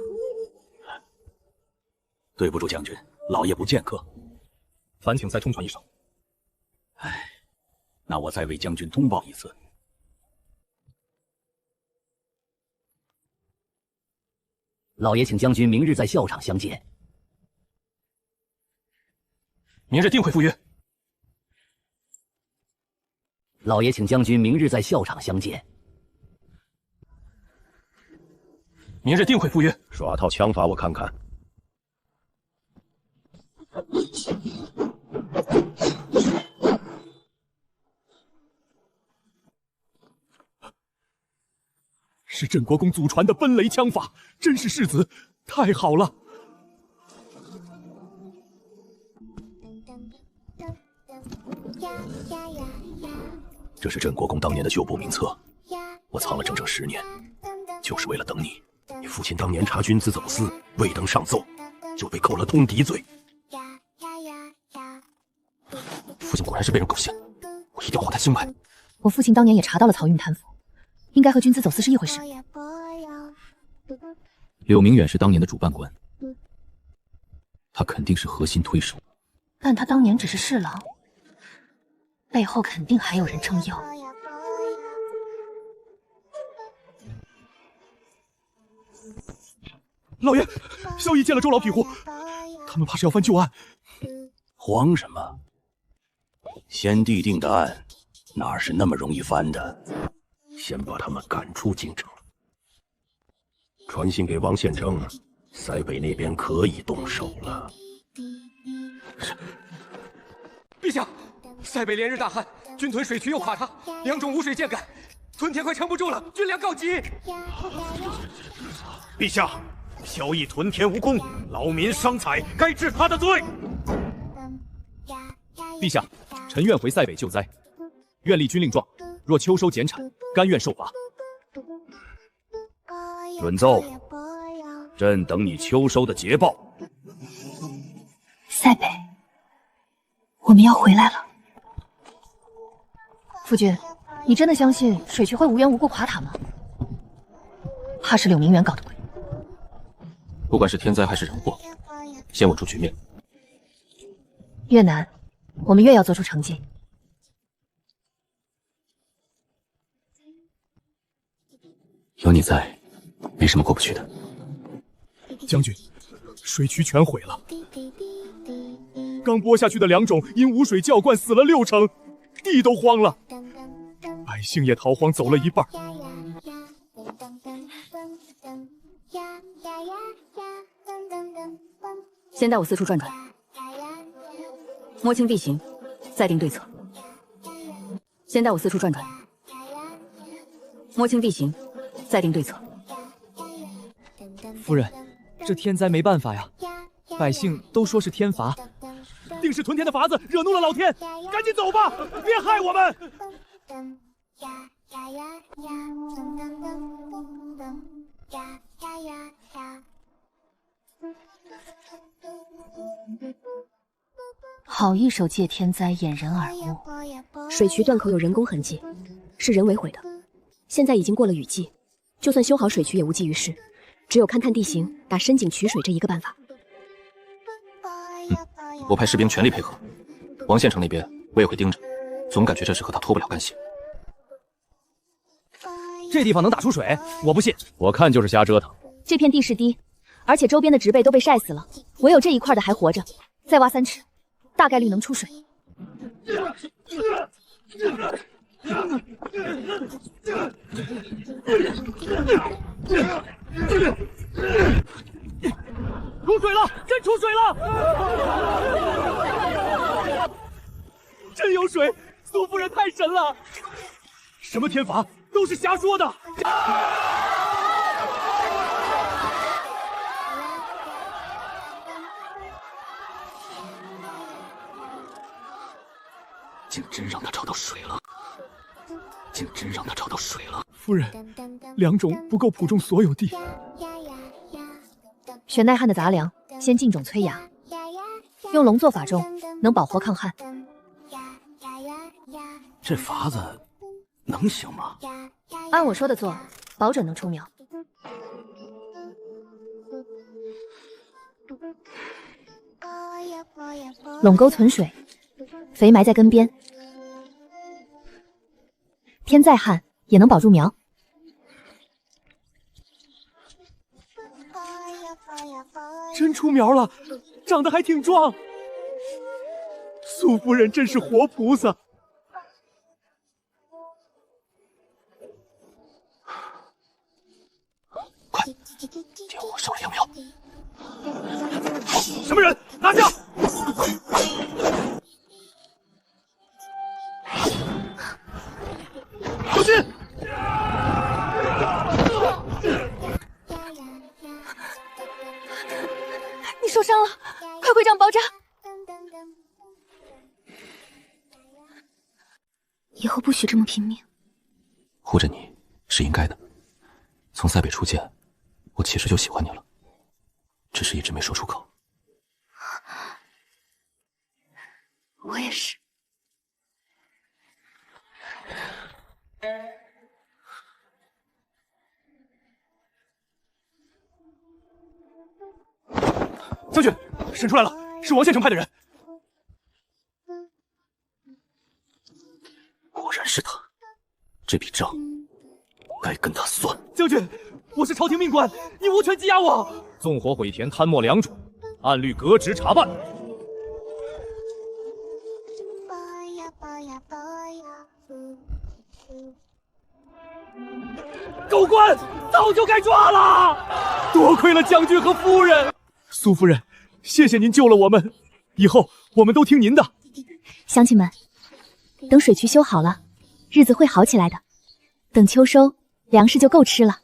对不住将军，老爷不见客。烦请再通传一声。那我再为将军通报一次。老爷请将军明日在校场相见。明日定会赴约。老爷请将军明日在校场相见。明日定会赴约。耍套枪法我看看。是镇国公祖传的奔雷枪法，真是世子，太好了！这是镇国公当年的旧部名册，我藏了整整10年，就是为了等你。你父亲当年查军资走私，未等上奏，就被扣了通敌罪。父亲果然是被人构陷，我一定还他清白。我父亲当年也查到了漕运贪腐，应该和军资走私是一回事。柳明远是当年的主办官，他肯定是核心推手。但他当年只是侍郎，背后肯定还有人撑腰。老爷，萧逸见了周老匹夫，他们怕是要翻旧案。慌什么？先帝定的案，哪是那么容易翻的？先把他们赶出京城，传信给王献征，塞北那边可以动手了。陛下，塞北连日大旱，军屯水渠又垮塌，粮种无水见赶，屯田快撑不住了，军粮告急。陛下，萧逸屯田无功，劳民伤财，该治他的罪。陛下，臣愿回塞北救灾，愿立军令状，若秋收减产，甘愿受罚。准奏，朕等你秋收的捷报。塞北，我们要回来了。夫君，你真的相信水渠会无缘无故垮塔吗？怕是柳明远搞的鬼。不管是天灾还是人祸，先稳住局面。越难，我们越要做出成绩。有你在，没什么过不去的。将军，水渠全毁了，刚播下去的2种因无水浇灌死了6成，地都荒了，百姓也逃荒走了一半。先带我四处转转，摸清地形，再定对策。先带我四处转转，摸清地形，再定对策。夫人，这天灾没办法呀，百姓都说是天罚，定是屯田的法子惹怒了老天，赶紧走吧，别害我们。好一手借天灾掩人耳目。水渠断口有人工痕迹，是人为毁的。现在已经过了雨季，就算修好水渠也无济于事，只有勘探地形、打深井取水这一个办法。我派士兵全力配合。王县城那边我也会盯着，总感觉这事和他脱不了干系。这地方能打出水？我不信，我看就是瞎折腾。这片地势低，而且周边的植被都被晒死了，唯有这一块的还活着。再挖3尺，大概率能出水。出水了，真出水了！真有水，苏夫人太神了！什么天罚都是瞎说的。竟真让他找到水了！竟真让他找到水了！夫人，2种不够普种所有地。选耐旱的杂粮，先浸种催芽，用龙做法种，能保活抗旱。这法子能行吗？按我说的做，保准能出苗。垄沟存水，肥埋在根边，天再旱也能保住苗。真出苗了，长得还挺壮。苏夫人真是活菩萨。快，借我手2苗。什么人？拿下！小心！你受伤了，快会长包扎。以后不许这么拼命。护着你是应该的。从塞北初见，我其实就喜欢你了，只是一直没说出口。我也是。将军，审出来了，是王县城派的人。果然是他，这笔账该跟他算。将军，我是朝廷命官，你无权羁押我。纵火毁田，贪墨2种，按律革职查办。狗官，早就该抓了！多亏了将军和夫人。苏夫人，谢谢您救了我们，以后我们都听您的。乡亲们，等水渠修好了，日子会好起来的。等秋收，粮食就够吃了。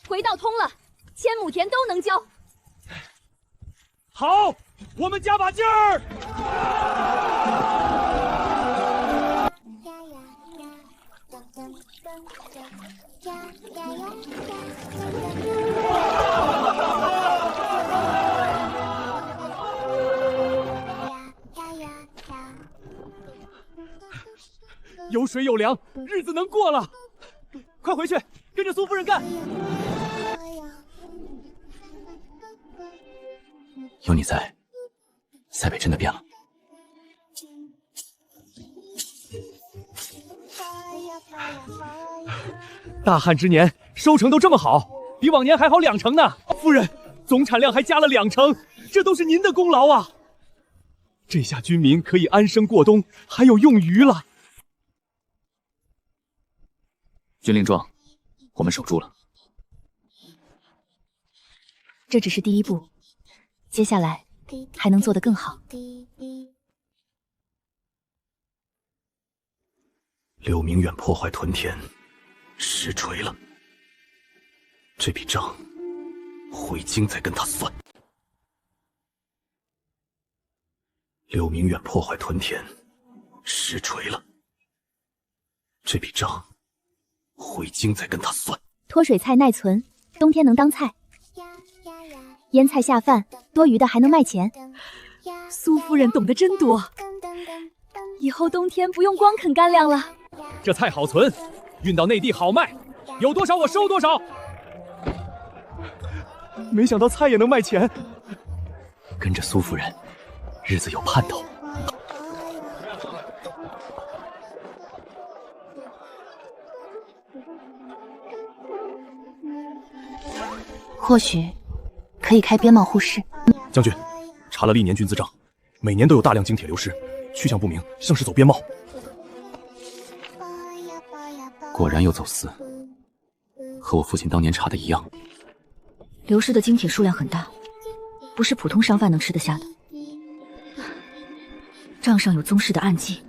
回道通了，1000亩田都能浇。好，我们加把劲儿！有水有粮，日子能过了。快回去，跟着苏夫人干。有你在，塞北真的变了。大旱之年收成都这么好，比往年还好2成呢。夫人，总产量还加了2成，这都是您的功劳啊！这下军民可以安生过冬，还有用鱼了。军令状，我们守住了。这只是第一步，接下来还能做得更好。柳明远破坏屯田，实锤了。这笔账，慧晶在跟他算。柳明远破坏屯田，实锤了。这笔账，慧晶在跟他算。脱水菜耐存，冬天能当菜。腌菜下饭，多余的还能卖钱。苏夫人懂得真多，以后冬天不用光啃干粮了。这菜好存，运到内地好卖，有多少我收多少。没想到菜也能卖钱，跟着苏夫人，日子有盼头。或许可以开边贸互市。将军，查了历年军资账，每年都有大量精铁流失，去向不明，像是走边贸。果然有走私，和我父亲当年查的一样。流失的精铁数量很大，不是普通商贩能吃得下的。账上有宗室的暗记，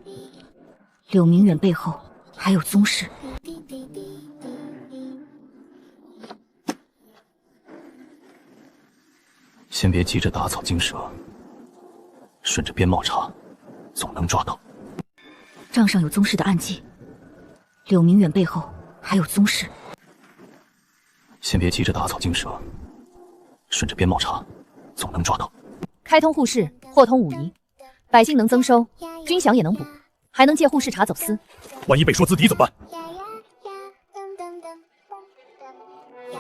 柳明远背后还有宗室。先别急着打草惊蛇，顺着边贸查，总能抓到。账上有宗室的暗记，柳明远背后还有宗室。先别急着打草惊蛇，顺着边贸查，总能抓到。开通互市，货通五夷，百姓能增收，军饷也能补，还能借互市查走私。万一被说资敌怎么办？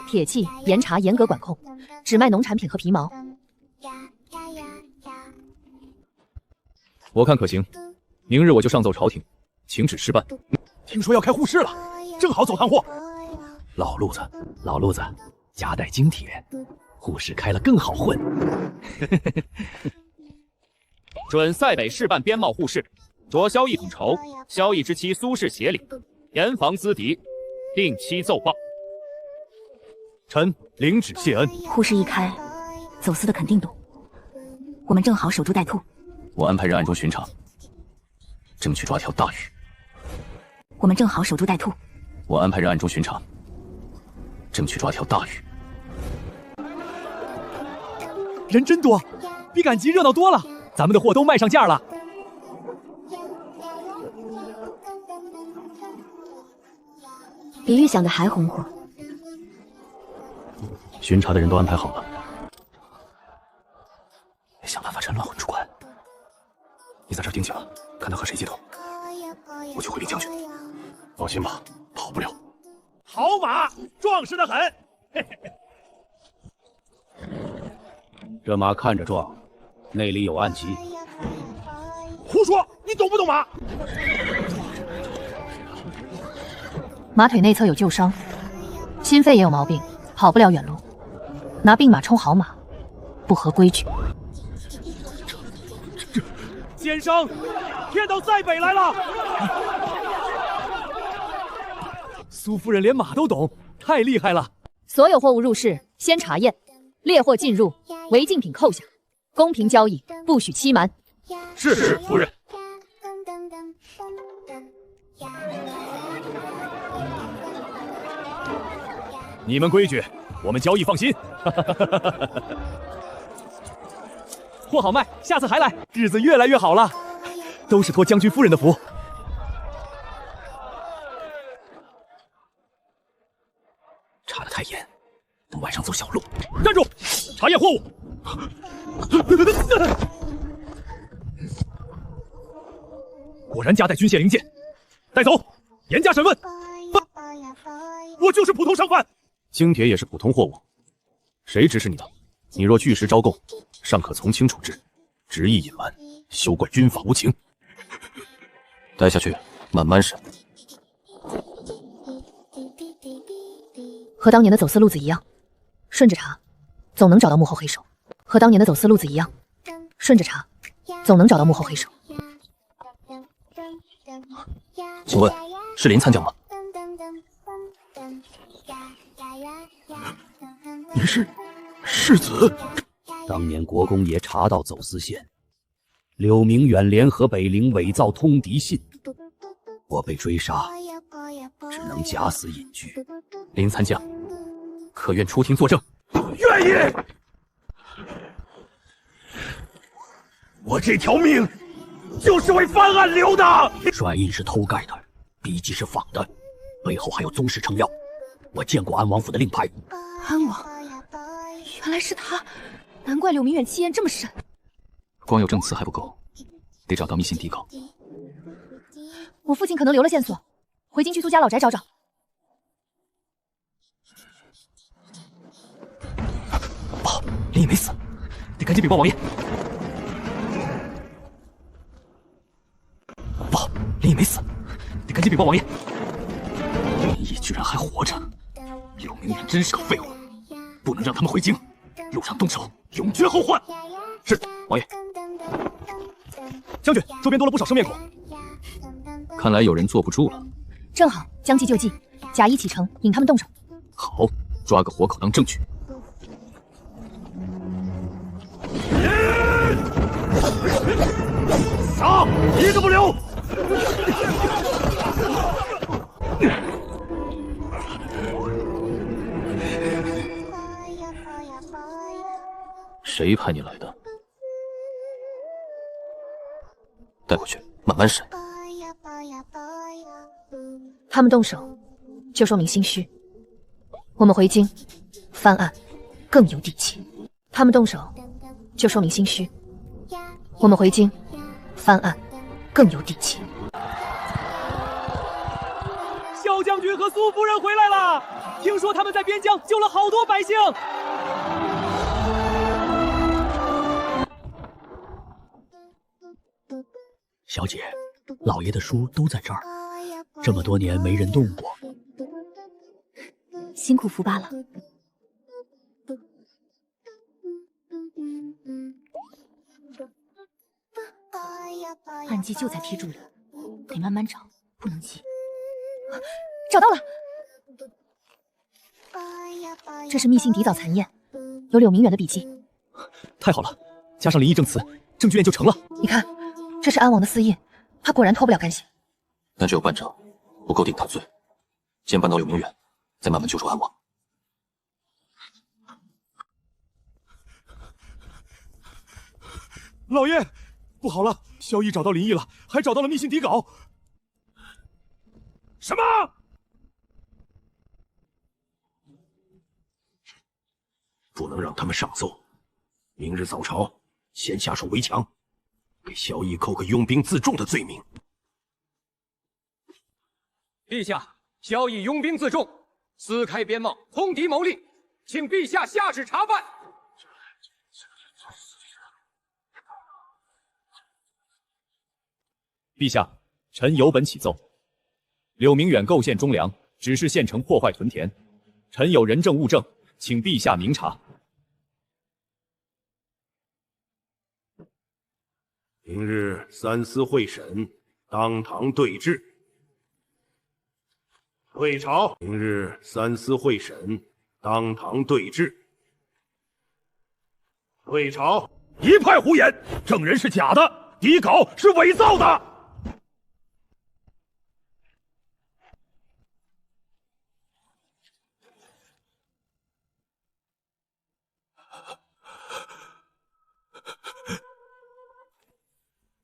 铁器、盐茶严格管控，只卖农产品和皮毛。我看可行，明日我就上奏朝廷，请旨事办。听说要开互市了，正好走趟货。老路子，夹带精铁，互市开了更好混。准塞北市办边贸互市，着销1桶绸，萧逸之妻苏氏协领，严防资敌，定期奏报。臣领旨谢恩。互市一开，走私的肯定多，我们正好守株待兔。我安排人暗中巡查，争取抓条大鱼。我们正好守株待兔。我安排人暗中巡查，争取抓条大鱼。人真多，比赶集热闹多了。咱们的货都卖上价了。比预想的还红火。巡查的人都安排好了，想办法趁乱混出关。你在这儿盯紧了，看他和谁接头。我去回禀将军。放心吧，跑不了。好马，壮实的很。这马看着壮，内里有暗疾。胡说，你懂不懂马？马腿内侧有旧伤，心肺也有毛病，跑不了远路。拿病马充好马，不合规矩。奸商骗到塞北来了！苏夫人连马都懂，太厉害了。所有货物入市先查验，劣货进入，违禁品扣下，公平交易，不许欺瞒。是，夫人。你们规矩，我们交易放心。货好卖，下次还来，日子越来越好了，都是托将军夫人的福。查得太严，等晚上走小路。站住！查验货物。果然夹带军械零件，带走，严加审问。我就是普通商贩。精铁也是普通货物，谁指使你的？你若据实招供，尚可从轻处置；执意隐瞒，休怪军法无情。带下去，慢慢审。和当年的走私路子一样，顺着查，总能找到幕后黑手。和当年的走私路子一样，顺着查，总能找到幕后黑手。请问是林参将吗？你是世子？当年国公爷查到走私线，柳明远联合北陵伪造通敌信，我被追杀，只能假死隐居。林参将，可愿出庭作证？愿意。我这条命就是为翻案留的。帅印是偷盖的，笔迹是仿的，背后还有宗室撑腰。我见过安王府的令牌。安王，原来是他，难怪柳明远气焰这么深。光有证词还不够，得找到密信底稿。我父亲可能留了线索，回京去苏家老宅找找。报，林毅没死，得赶紧禀报王爷。报，林毅没死，得赶紧禀报王爷。林毅居然还活着，柳明远真是个废物，不能让他们回京，路上动手，永绝后患。是，王爷。将军，周边多了不少生面孔，看来有人坐不住了。正好将计就计，假意启程，引他们动手。好，抓个活口当证据。杀，一个不留！谁派你来的？带回去，慢慢审。他们动手，就说明心虚。我们回京翻案，更有底气。他们动手，就说明心虚。我们回京翻案，更有底气。萧将军和苏夫人回来了，听说他们在边疆救了好多百姓。小姐，老爷的书都在这儿，这么多年没人动过。辛苦福巴了。暗记就在批注里，得慢慢找，不能急。找到了，这是密信底稿残页，有柳明远的笔迹。太好了，加上林毅证词，证据链就成了。你看，这是安王的私印，他果然脱不了干系。但只有半张，不够定他罪。先扳倒柳明远，再慢慢救出安王。老爷，不好了！萧毅找到林毅了，还找到了密信底稿。什么？不能让他们上奏。明日早朝，先下手为强，给萧毅扣个拥兵自重的罪名。陛下，萧毅拥兵自重，私开边贸，通敌谋利，请陛下下旨查办。陛下，臣有本启奏：柳明远构陷忠良，指示县城破坏屯田，臣有人证物证，请陛下明察。明日三司会审，当堂对质。退朝。明日三司会审，当堂对质。退朝。一派胡言，证人是假的，底稿是伪造的。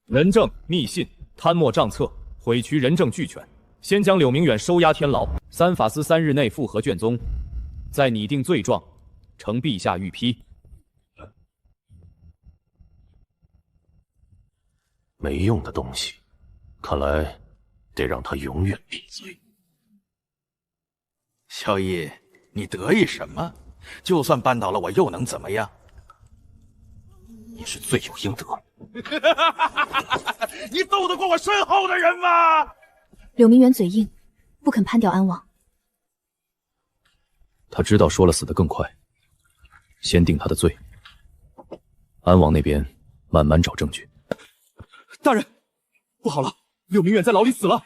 人证、密信、贪墨账册、毁渠人证俱全，先将柳明远收押天牢，三法司3日内复核卷宗，再拟定罪状，呈陛下御批。没用的东西，看来得让他永远闭嘴。萧毅，你得意什么？就算扳倒了我，又能怎么样？你是罪有应得。你斗得过我身后的人吗？柳明远嘴硬，不肯攀掉安王。他知道说了死得更快，先定他的罪。安王那边慢慢找证据。大人，不好了，柳明远在牢里死了。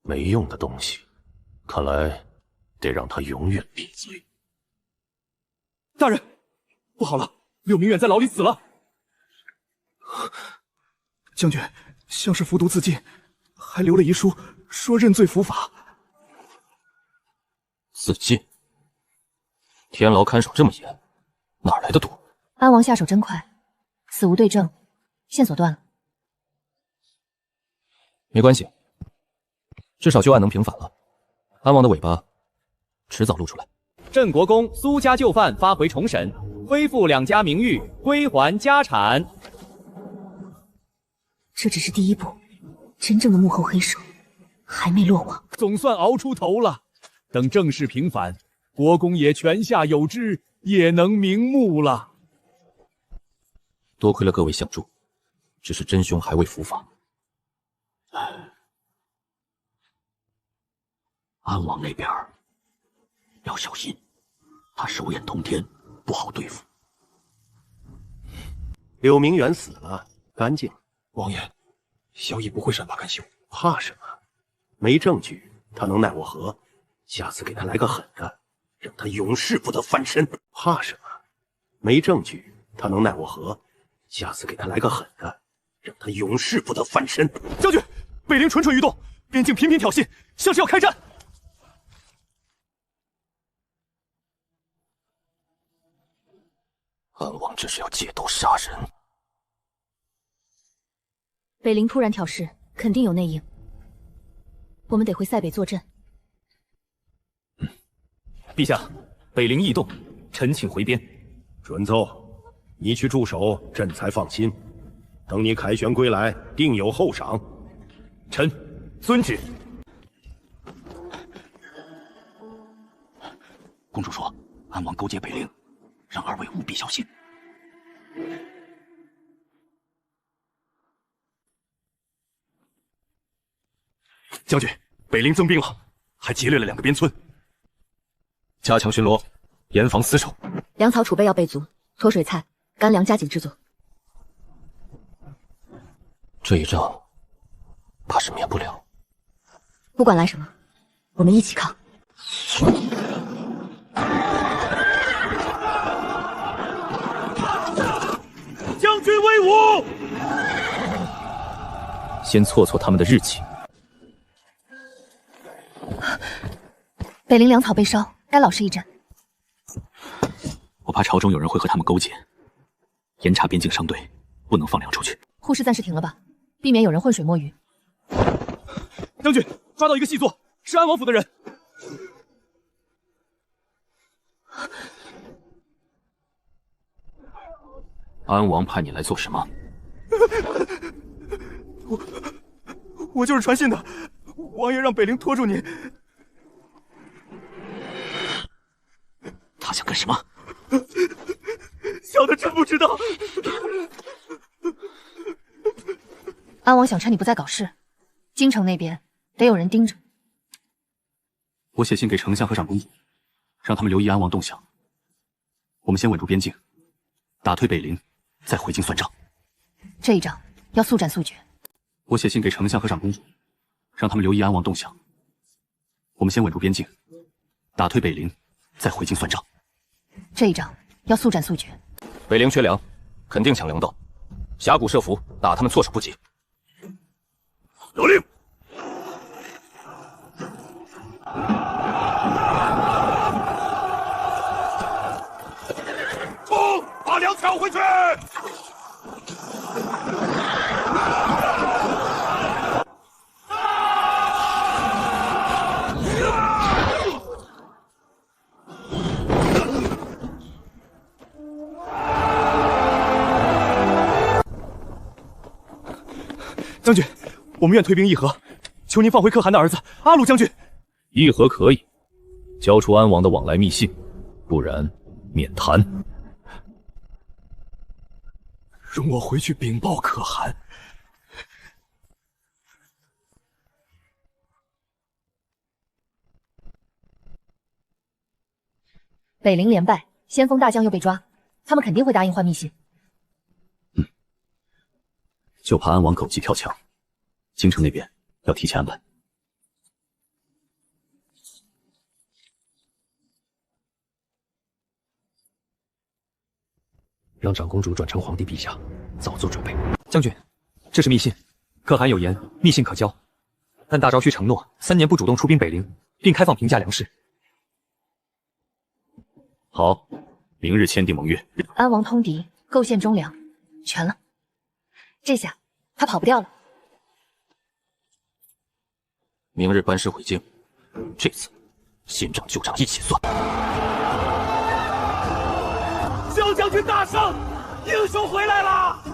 没用的东西，看来得让他永远闭嘴。大人，不好了，柳明远在牢里死了。将军，像是服毒自尽，还留了遗书，说认罪伏法。自尽？天牢看守这么严，哪来的毒？安王下手真快，死无对证，线索断了。没关系，至少旧案能平反了。安王的尾巴迟早露出来。镇国公苏家旧犯发回重审，恢复两家名誉，归还家产。这只是第一步，真正的幕后黑手还没落网。总算熬出头了，等正式平反，国公爷泉下有知，也能瞑目了。多亏了各位相助，只是真凶还未伏法。安王那边要小心，他手眼通天，不好对付。柳明远死了，干净。王爷，小乙不会善罢甘休。怕什么？没证据，他能奈我何？下次给他来个狠的，让他永世不得翻身。怕什么？没证据，他能奈我何？下次给他来个狠的，让他永世不得翻身。将军，北陵蠢蠢欲动，边境频频挑衅，像是要开战。安王这是要借刀杀人。北陵突然挑事，肯定有内应。我们得回塞北坐镇。陛下，北陵异动，臣请回边。准奏。你去驻守，朕才放心。等你凯旋归来，定有厚赏。臣遵旨。公主说，安王勾结北陵，让二位务必小心。将军，北陵增兵了，还劫掠了2个边村。加强巡逻，严防死守。粮草储备要备足，脱水菜、干粮加紧制作。这一仗，怕是免不了。不管来什么，我们一起抗。将军威武！先挫挫他们的日气。北陵粮草被烧，该老实一阵。我怕朝中有人会和他们勾结，严查边境商队，不能放粮出去。护士暂时停了吧，避免有人浑水摸鱼。将军，抓到一个细作，是安王府的人。安王派你来做什么？我就是传信的，王爷让北陵拖住你。他想干什么？小的真不知道。安王想趁你不在搞事，京城那边得有人盯着。我写信给丞相和长公主，让他们留意安王动向。我们先稳住边境，打退北陵，再回京算账。这一仗要速战速决。我写信给丞相和长公主，让他们留意安王动向。我们先稳住边境，打退北陵，再回京算账。这一仗要速战速决。北陵缺粮，肯定抢粮道，峡谷设伏，打他们措手不及。有令。冲！把粮抢回去！将军，我们愿退兵议和，求您放回可汗的儿子阿鲁将军。议和可以，交出安王的往来密信，不然免谈。容我回去禀报可汗。”北陵连败，先锋大将又被抓，他们肯定会答应换密信。就怕安王狗急跳墙，京城那边要提前安排。让长公主转呈皇帝陛下，早做准备。将军，这是密信，可汗有言，密信可交，但大昭需承诺3年不主动出兵北陵，并开放平价粮食。好，明日签订盟约。安王通敌，构陷忠良，全了。这下他跑不掉了。明日班师回京，这次新账旧账一起算。萧将军大胜，英雄回来了！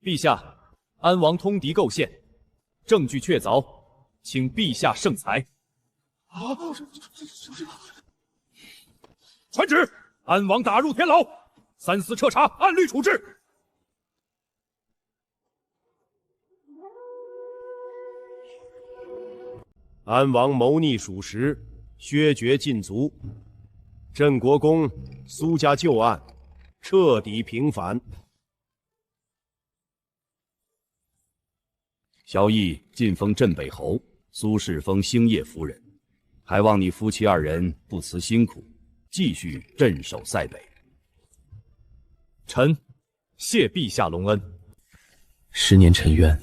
陛下，安王通敌构陷，证据确凿，请陛下圣裁。传旨，安王打入天牢，3司彻查，按律处置。安王谋逆属实，削爵禁足，镇国公苏家旧案彻底平反。萧绎晋封镇北侯，苏氏封兴业夫人，还望你夫妻2人不辞辛苦，继续镇守塞北。臣谢陛下隆恩。10年沉冤，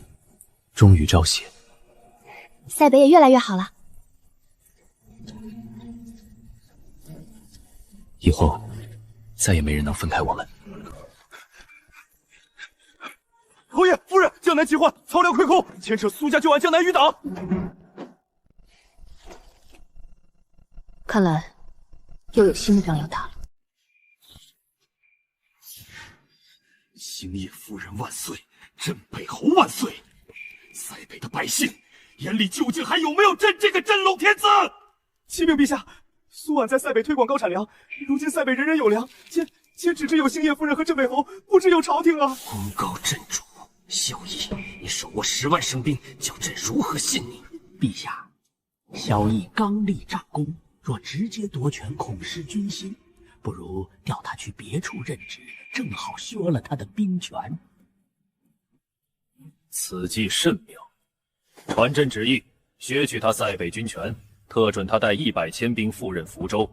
终于昭雪。塞北也越来越好了。以后再也没人能分开我们。侯爷、夫人，江南奇患，草料溃空，牵扯苏家旧案，江南余党。看来又有新的仗要打了。兴业夫人万岁，镇北侯万岁！塞北的百姓眼里究竟还有没有朕这个真龙天子？启禀陛下，苏婉在塞北推广高产粮，如今塞北人人有粮，且只知有兴业夫人和镇北侯，不知有朝廷啊！功高震主，萧绎，你手握10万生兵，叫朕如何信你？陛下，萧绎刚立战功，若直接夺权，恐失军心，不如调他去别处任职，正好削了他的兵权。此计甚妙。传朕旨意，削去他塞北军权，特准他带100千兵赴任福州，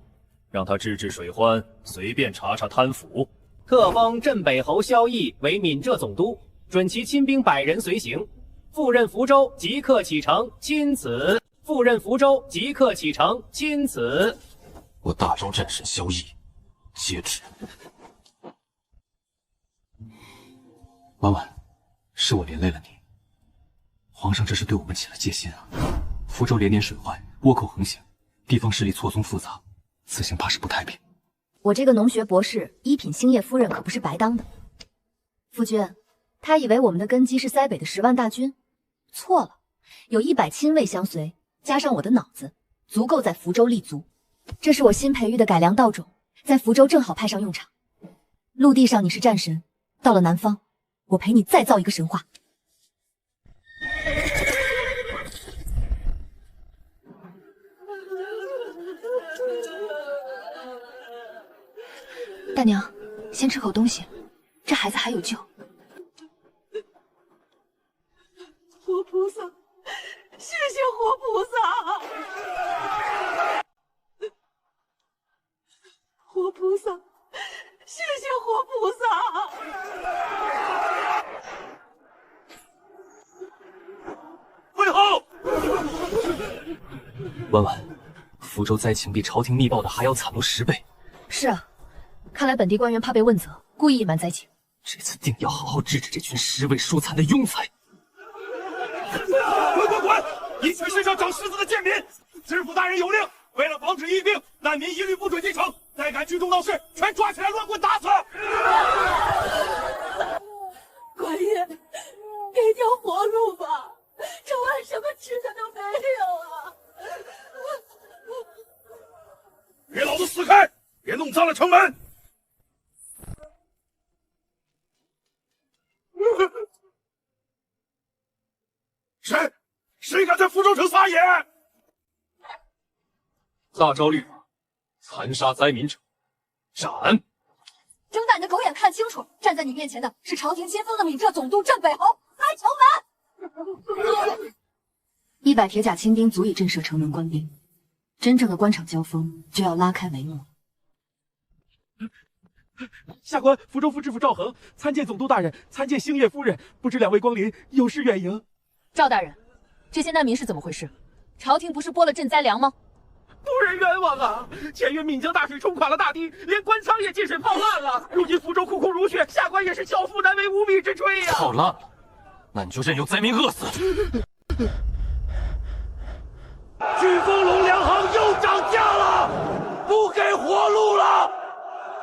让他治治水患，随便查查贪腐。特封镇北侯萧绎为闽浙总督，准其亲兵100人随行，赴任福州，即刻启程，钦此。赴任福州，即刻启程，钦此。我大昭战神萧绎，接旨。婉婉，是我连累了你。皇上这是对我们起了戒心啊！福州连年水患，倭寇横行，地方势力错综复杂，此行怕是不太平。我这个农学博士，一品兴业夫人可不是白当的。夫君，他以为我们的根基是塞北的10万大军，错了，有100亲卫相随，加上我的脑子，足够在福州立足。这是我新培育的改良稻种，在福州正好派上用场。陆地上你是战神，到了南方，我陪你再造一个神话。大娘，先吃口东西，这孩子还有救。活菩萨，谢谢活菩萨！活菩萨，谢谢活菩萨！魏后，婉婉，福州灾情比朝廷密报的还要惨落10倍。是啊。看来本地官员怕被问责，故意隐瞒灾情。这次定要好好治治这群10位疏残的庸才！滚！一群身上长虱子的贱民！知府大人有令，为了防止疫病，难民一律不准进城，再敢聚众闹事，全抓起来乱棍打死！官爷，给条活路吧，城外什么吃的都没有啊！给老子死开！别弄脏了城门！谁敢在在福州城撒野！大招律法，残杀灾民者，斩！睁大你的狗眼看清楚，站在你面前的是朝廷亲封的闽浙总督镇北侯，开城门！100铁甲亲兵足以震慑城门官兵，真正的官场交锋就要拉开帷幕。下官福州府知府赵恒参见总督大人，参见星夜夫人，不知两位光临，有事远迎。赵大人，这些难民是怎么回事？朝廷不是拨了赈灾粮吗？夫人冤枉啊！前月岷江大水冲垮了大堤，连官仓也进水泡烂了。如今福州窟窟如血，下官也是巧妇难为无米之炊呀！泡烂了，那你就任由灾民饿死。飓风龙粮行又涨价了，不给活路了，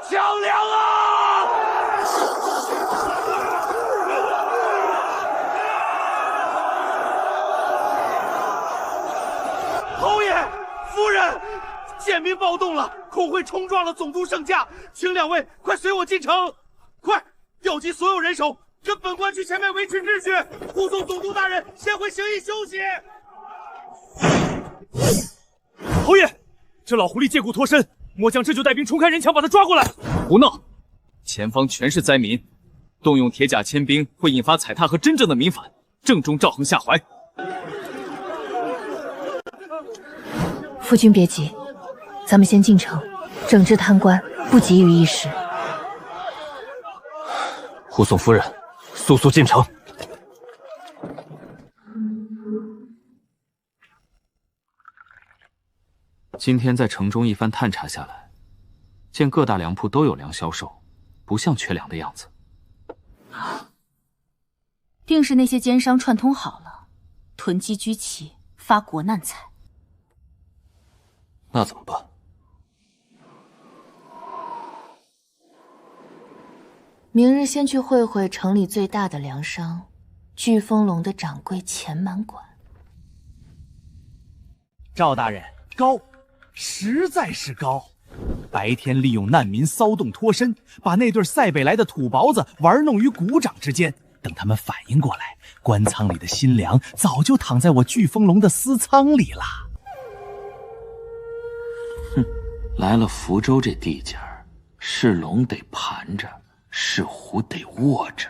抢粮啊！侯爷。夫人，贱民暴动了，恐会冲撞了总督圣驾，请两位快随我进城，快调集所有人手，跟本官去前面维持秩序，护送总督大人先回行营休息。侯爷，这老狐狸借故脱身，末将这就带兵冲开人墙，把他抓过来。胡闹！前方全是灾民，动用铁甲牵兵会引发踩踏和真正的民反，正中赵恒下怀。夫君别急，咱们先进城，整治贪官，不急于一时。护送夫人，速速进城。今天在城中一番探查下来，见各大粮铺都有粮销售，不像缺粮的样子。定是那些奸商串通好了，囤积居奇，发国难财。那怎么办？明日先去会会城里最大的粮商飓风龙的掌柜钱满馆。赵大人，高，实在是高！白天利用难民骚动脱身，把那对塞北来的土包子玩弄于股掌之间。等他们反应过来，官仓里的新粮早就躺在我飓风龙的私仓里了。哼，来了福州这地界儿，是龙得盘着，是虎得卧着。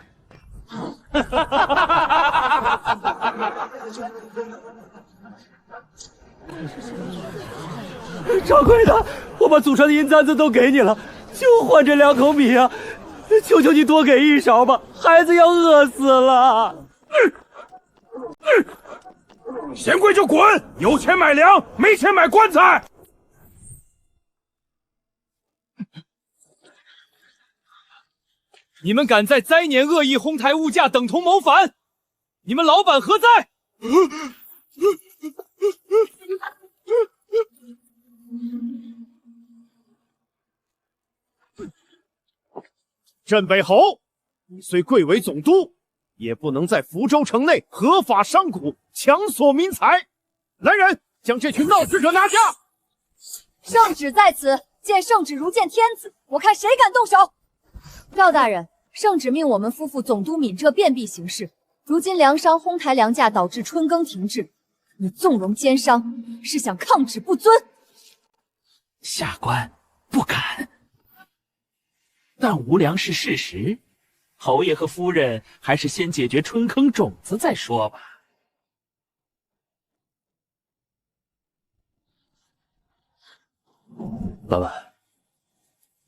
掌柜的，我把祖传的银簪子都给你了，就换这2口米啊！求求你多给1勺吧，孩子要饿死了。嫌贵就滚！有钱买粮，没钱买棺材。你们敢在灾年恶意哄抬物价，等同谋反！你们老板何在？镇北侯，你虽贵为总督，也不能在福州城内合法商贾，强索民财。来人，将这群闹事者拿下！圣旨在此，见圣旨如见天子，我看谁敢动手。赵大人，圣旨命我们夫妇总督闽浙遍地行事，如今粮商哄抬粮价，导致春耕停滞，你纵容奸商，是想抗旨不遵。下官不敢，但无粮是事实。侯爷和夫人还是先解决春坑种子再说吧。老板，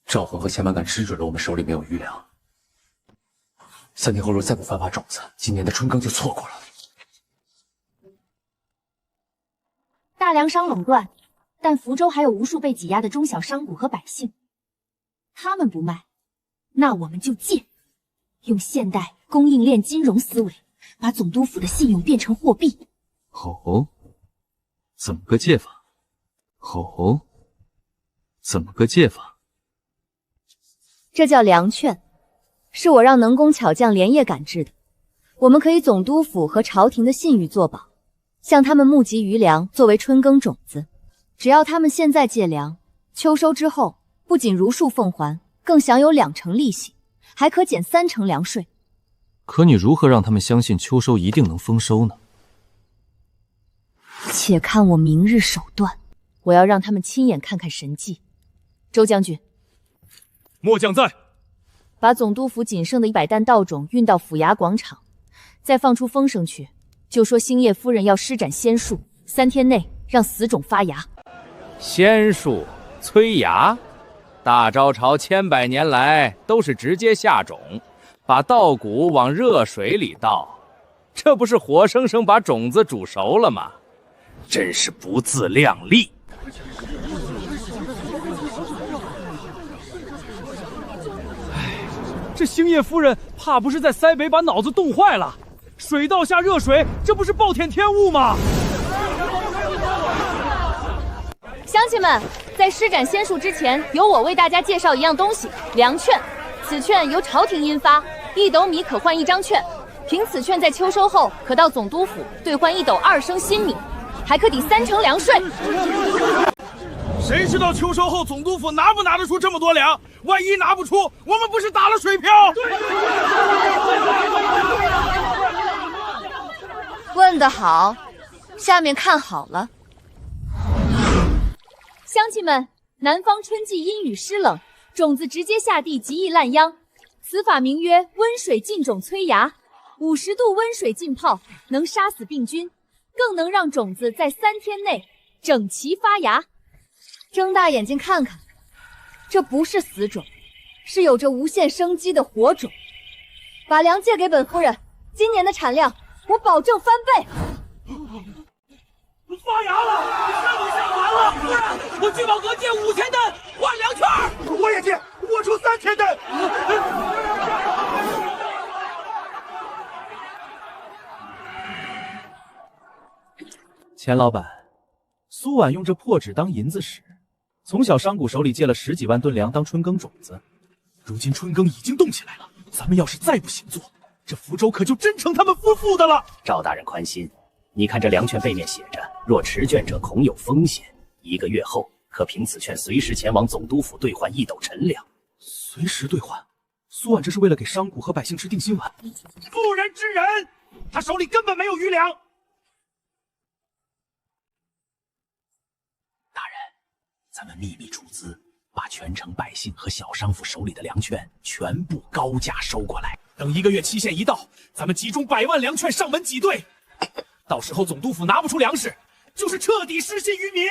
赵恒和钱满敢吃准了我们手里没有余粮，3天后若再不发种子，今年的春耕就错过了。大粮商垄断，但福州还有无数被挤压的中小商贾和百姓，他们不卖，那我们就借，用现代供应链金融思维，把总督府的信用变成货币。哦，怎么个借法？哦，怎么个借法？这叫粮券，是我让能工巧匠连夜赶制的。我们可以总督府和朝廷的信誉作保，向他们募集余粮作为春耕种子。只要他们现在借粮，秋收之后不仅如数奉还，更享有2成利息，还可减3成粮税。可你如何让他们相信秋收一定能丰收呢？且看我明日手段！我要让他们亲眼看看神迹。周将军，末将在。把总督府仅剩的100担稻种运到府衙广场，再放出风声去，就说星夜夫人要施展仙术，3天内让死种发芽。仙术催芽，大招朝千百年来都是直接下种，把稻谷往热水里倒，这不是活生生把种子煮熟了吗？真是不自量力！这星夜夫人怕不是在塞北把脑子冻坏了？水稻下热水，这不是暴殄天物吗？乡亲们，在施展仙术之前，由我为大家介绍一样东西——粮券。此券由朝廷印发，1斗米可换1张券。凭此券在秋收后，可到总督府兑换1斗2升新米，还可抵3成粮税。谁知道秋收后总督府拿不拿得出这么多粮？万一拿不出，我们不是打了水漂？问得好，下面看好了。乡亲们，南方春季阴雨湿冷，种子直接下地极易烂秧，此法名曰温水浸种催芽。50度温水浸泡，能杀死病菌，更能让种子在3天内整齐发芽。睁大眼睛看看，这不是死种，是有着无限生机的活种。把粮借给本夫人，今年的产量我保证翻倍。发芽了，山东下完了，夫人，我聚宝阁借5000担换粮券，我也借，我出3000担。钱老板，苏婉用这破纸当银子使，从小商贾手里借了10几万吨粮当春耕种子，如今春耕已经动起来了，咱们要是再不行做，这福州可就真成他们夫妇的了。赵大人宽心，你看这粮券背面写着，若持券者恐有风险，1个月后可凭此券随时前往总督府兑换1斗陈粮。随时兑换？苏婉这是为了给商贾和百姓吃定心丸。妇人之仁，他手里根本没有余粮。咱们秘密出资，把全城百姓和小商户手里的粮券全部高价收过来。等1个月期限一到，咱们集中100万粮券上门挤兑。到时候总督府拿不出粮食，就是彻底失信于民。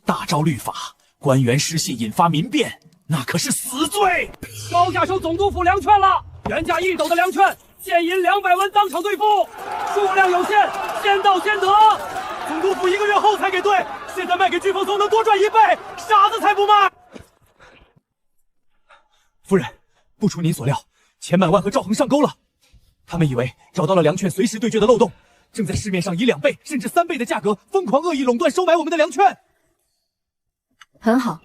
大招律法，官员失信引发民变，那可是死罪。高价收总督府粮券了，原价1斗的粮券，现银200文当场兑付，数量有限，先到先得。总督府1个月后才给兑，现在卖给巨峰松能多赚1倍，傻子才不卖。夫人，不出您所料，钱满万和赵恒上钩了。他们以为找到了粮券随时对决的漏洞，正在市面上以2倍甚至3倍的价格疯狂恶意垄断收买我们的粮券。很好，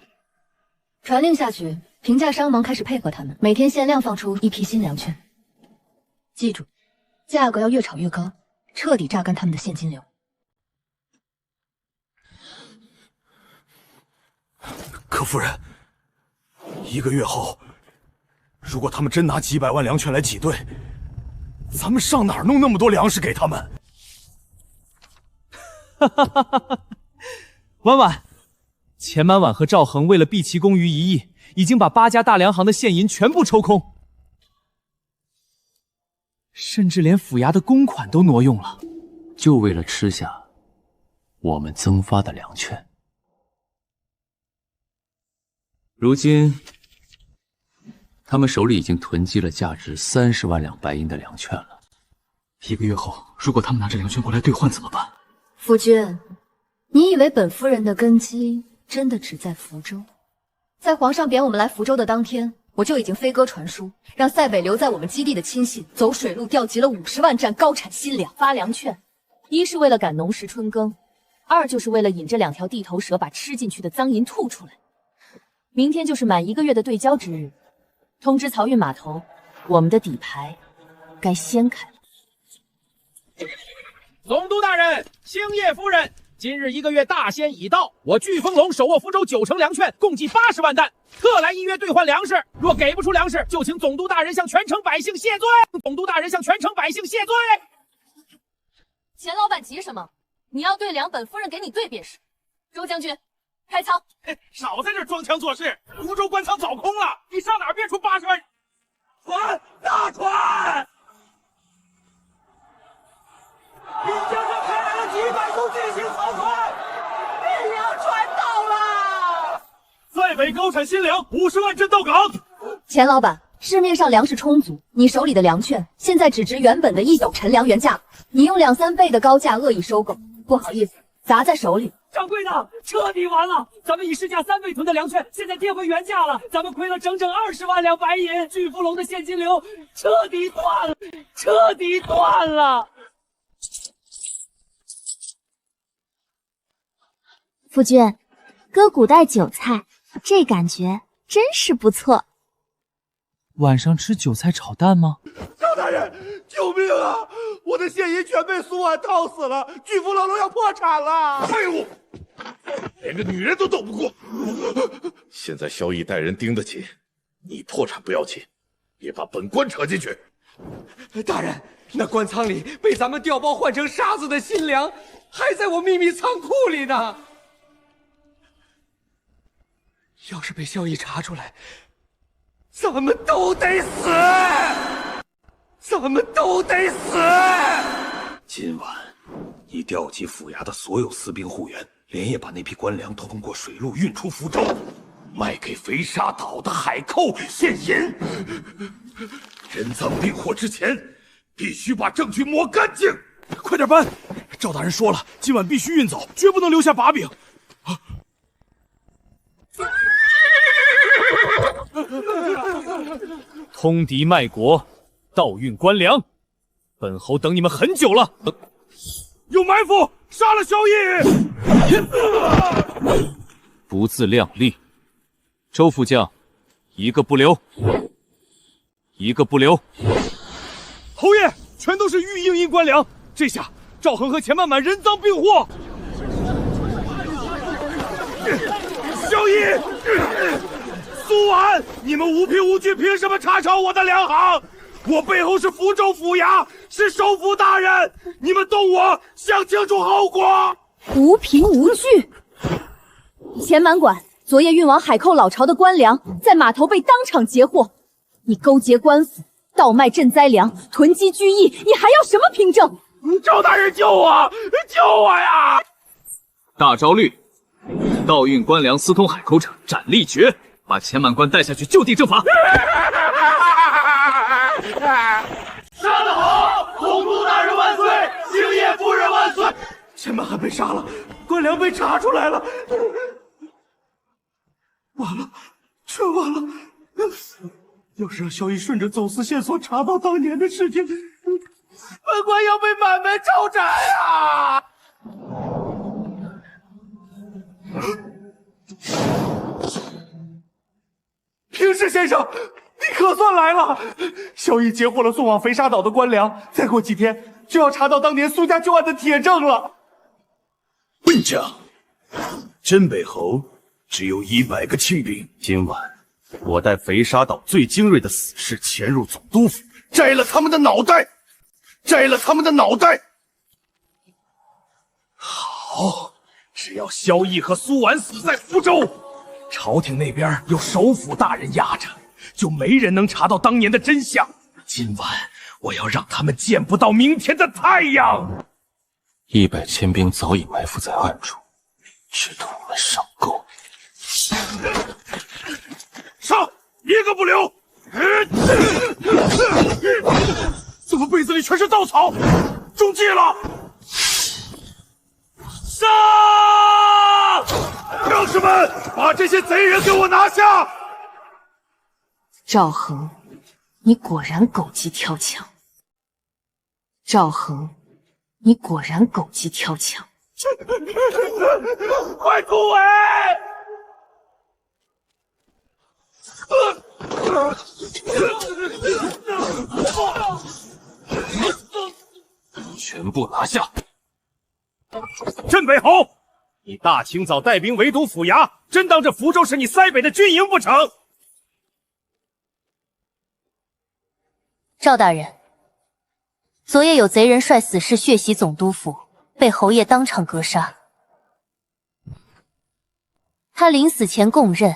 传令下去，平价商盟开始配合他们，每天限量放出1批新粮券。记住，价格要越炒越高，彻底榨干他们的现金流。可夫人，1个月后，如果他们真拿几百万粮券来挤兑，咱们上哪儿弄那么多粮食给他们？婉婉，钱满婉和赵恒为了毕其功于1亿，已经把8家大粮行的现银全部抽空，甚至连府衙的公款都挪用了，就为了吃下我们增发的粮券。如今，他们手里已经囤积了价值30万两白银的粮券了。1个月后，如果他们拿着粮券过来兑换怎么办？夫君，你以为本夫人的根基真的只在福州？在皇上贬我们来福州的当天，我就已经飞鸽传书，让塞北留在我们基地的亲信走水路调集了50万担高产新粮发粮券。1是为了赶农时春耕，2就是为了引这2条地头蛇把吃进去的脏银吐出来。明天就是满1个月的对交之日，通知漕运码头，我们的底牌该掀开了。总督大人，星夜夫人，今日1个月大限已到，我飓风龙手握福州9成粮券，共计80万担，特来依约兑换粮食。若给不出粮食，就请总督大人向全城百姓谢罪。总督大人向全城百姓谢罪。钱老板急什么？你要对两本夫人给你对便是。周将军，开仓！少在这装腔作势，福州官仓早空了，你上哪儿变出80万船？大船！你江上开来了几百艘巨型豪船，运粮船到了！塞北高产新粮50万镇到港。钱老板，市面上粮食充足，你手里的粮券现在只值原本的1斗陈粮原价，你用2、3倍的高价恶意收购，不好意思，砸在手里。掌柜的，彻底完了！咱们以市价3倍囤的粮券，现在跌回原价了，咱们亏了整整20万两白银，巨富龙的现金流彻底断了，彻底断了！夫君，割古代韭菜，这感觉真是不错。晚上吃韭菜炒蛋吗？赵大人，救命啊！我的现银全被苏婉套死了，巨富楼要破产了！废物，连个女人都斗不过。现在萧毅带人盯得紧，你破产不要紧，别把本官扯进去。大人，那官仓里被咱们调包换成沙子的新粮，还在我秘密仓库里呢。要是被萧毅查出来，咱们都得死！咱们都得死！今晚，你调集府衙的所有私兵护员，连夜把那批官粮通过水路运出福州，卖给肥沙岛的海寇现银。人赃并获之前，必须把证据抹干净。快点搬！赵大人说了，今晚必须运走，绝不能留下把柄。通敌卖国，盗运官粮，本侯等你们很久了。有埋伏，杀了萧毅！不自量力，周副将，一个不留，一个不留。侯爷，全都是御营营官粮，这下赵恒和钱满满人赃并获。萧毅！苏婉，你们无凭无据，凭什么查抄我的粮行？我背后是福州府衙，是首府大人，你们动我，想清楚后果。无凭无据。钱满馆昨夜运往海寇老巢的官粮，在码头被当场截获。你勾结官府，倒卖赈灾粮，囤积居役，你还要什么凭证？赵大人救我，救我呀！大招律，盗运官粮私通海口者，斩立决。把钱满官带下去，就地正法。杀得好！总督大人万岁！星夜夫人万岁！钱满汉被杀了，官粮被查出来了，完了，全完了！要是让萧毅顺着走私线索查到当年的事情，本官要被满门抄斩啊！平氏先生，你可算来了！萧毅截获了送往肥沙岛的官粮，再过几天就要查到当年苏家旧案的铁证了。笨将，真北侯只有100个亲兵，今晚我带肥沙岛最精锐的死士潜入总督府，摘了他们的脑袋，摘了他们的脑袋。好，只要萧毅和苏婉死在福州，朝廷那边有首府大人压着，就没人能查到当年的真相。今晚我要让他们见不到明天的太阳。100千兵早已埋伏在暗处，只等我们上钩。上，一个不留！怎么被子里全是稻草？中计了！上！将士们，把这些贼人给我拿下！赵恒，你果然狗急跳墙。赵恒，你果然狗急跳墙。快突围！全部拿下！镇北侯，你大清早带兵围堵府衙，真当这福州是你塞北的军营不成？赵大人，昨夜有贼人率死士血袭总督府，被侯爷当场格杀。他临死前供认，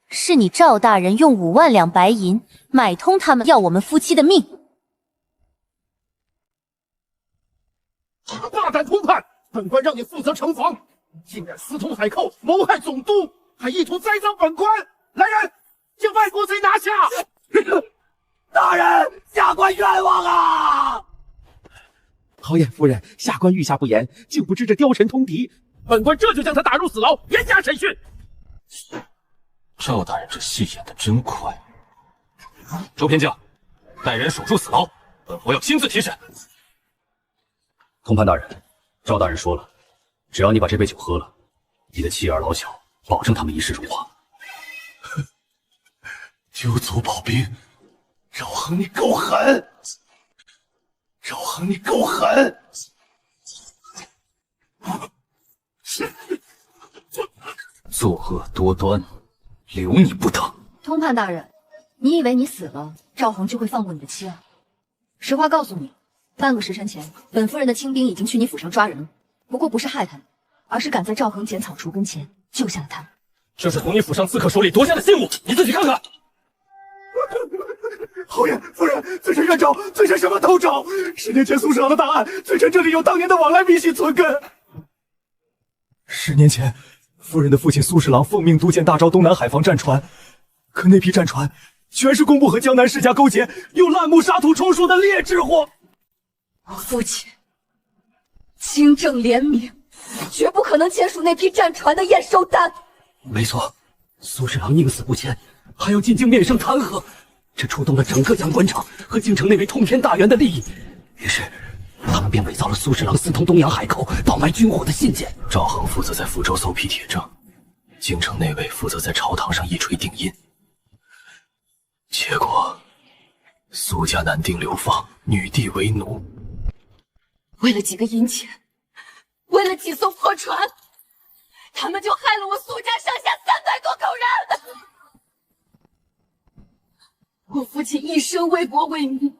是你赵大人用5万两白银买通他们，要我们夫妻的命。大胆通判！本官让你负责城防，竟然私通海寇，谋害总督，还意图栽赃本官！来人，将外国贼拿下！大人，下官冤枉啊！侯爷夫人，下官御下不严，竟不知这雕神通敌，本官这就将他打入死牢，严加审讯。赵大人这戏演得真快。周偏将，带人守住死牢，本侯要亲自提审。通判大人，赵大人说了，只要你把这杯酒喝了，你的妻儿老小，保证他们一世荣华。救族保兵，赵恒你够狠！赵恒你够狠！作恶多端，留你不得。通判大人，你以为你死了，赵恒就会放过你的妻儿？实话告诉你，半个时辰前，本夫人的亲兵已经去你府上抓人了，不过不是害他们，而是赶在赵恒剪草除根前救下了他们。这是从你府上刺客手里夺下的信物，你自己看看。侯爷夫人，罪臣愿招，罪臣什么都招。10年前苏轼郎的档案，罪臣这里有当年的往来密信存根。10年前，夫人的父亲苏轼郎奉命督建大昭东南海防战船，可那批战船全是工部和江南世家勾结，用滥木沙土充数的劣质货。我父亲清正廉明，绝不可能签署那批战船的验收单。没错，苏轼郎宁死不签，还要进京面圣弹劾，这触动了整个阳关场和京城那位通天大员的利益。于是，他们便伪造了苏轼郎私通东洋海寇、倒卖军火的信件。赵恒负责在福州搜批铁证，京城那位负责在朝堂上一锤定音。结果，苏家男丁流放，女帝为奴。为了几个银钱，为了几艘破船，他们就害了我苏家上下300多口人。我父亲一生为国为民，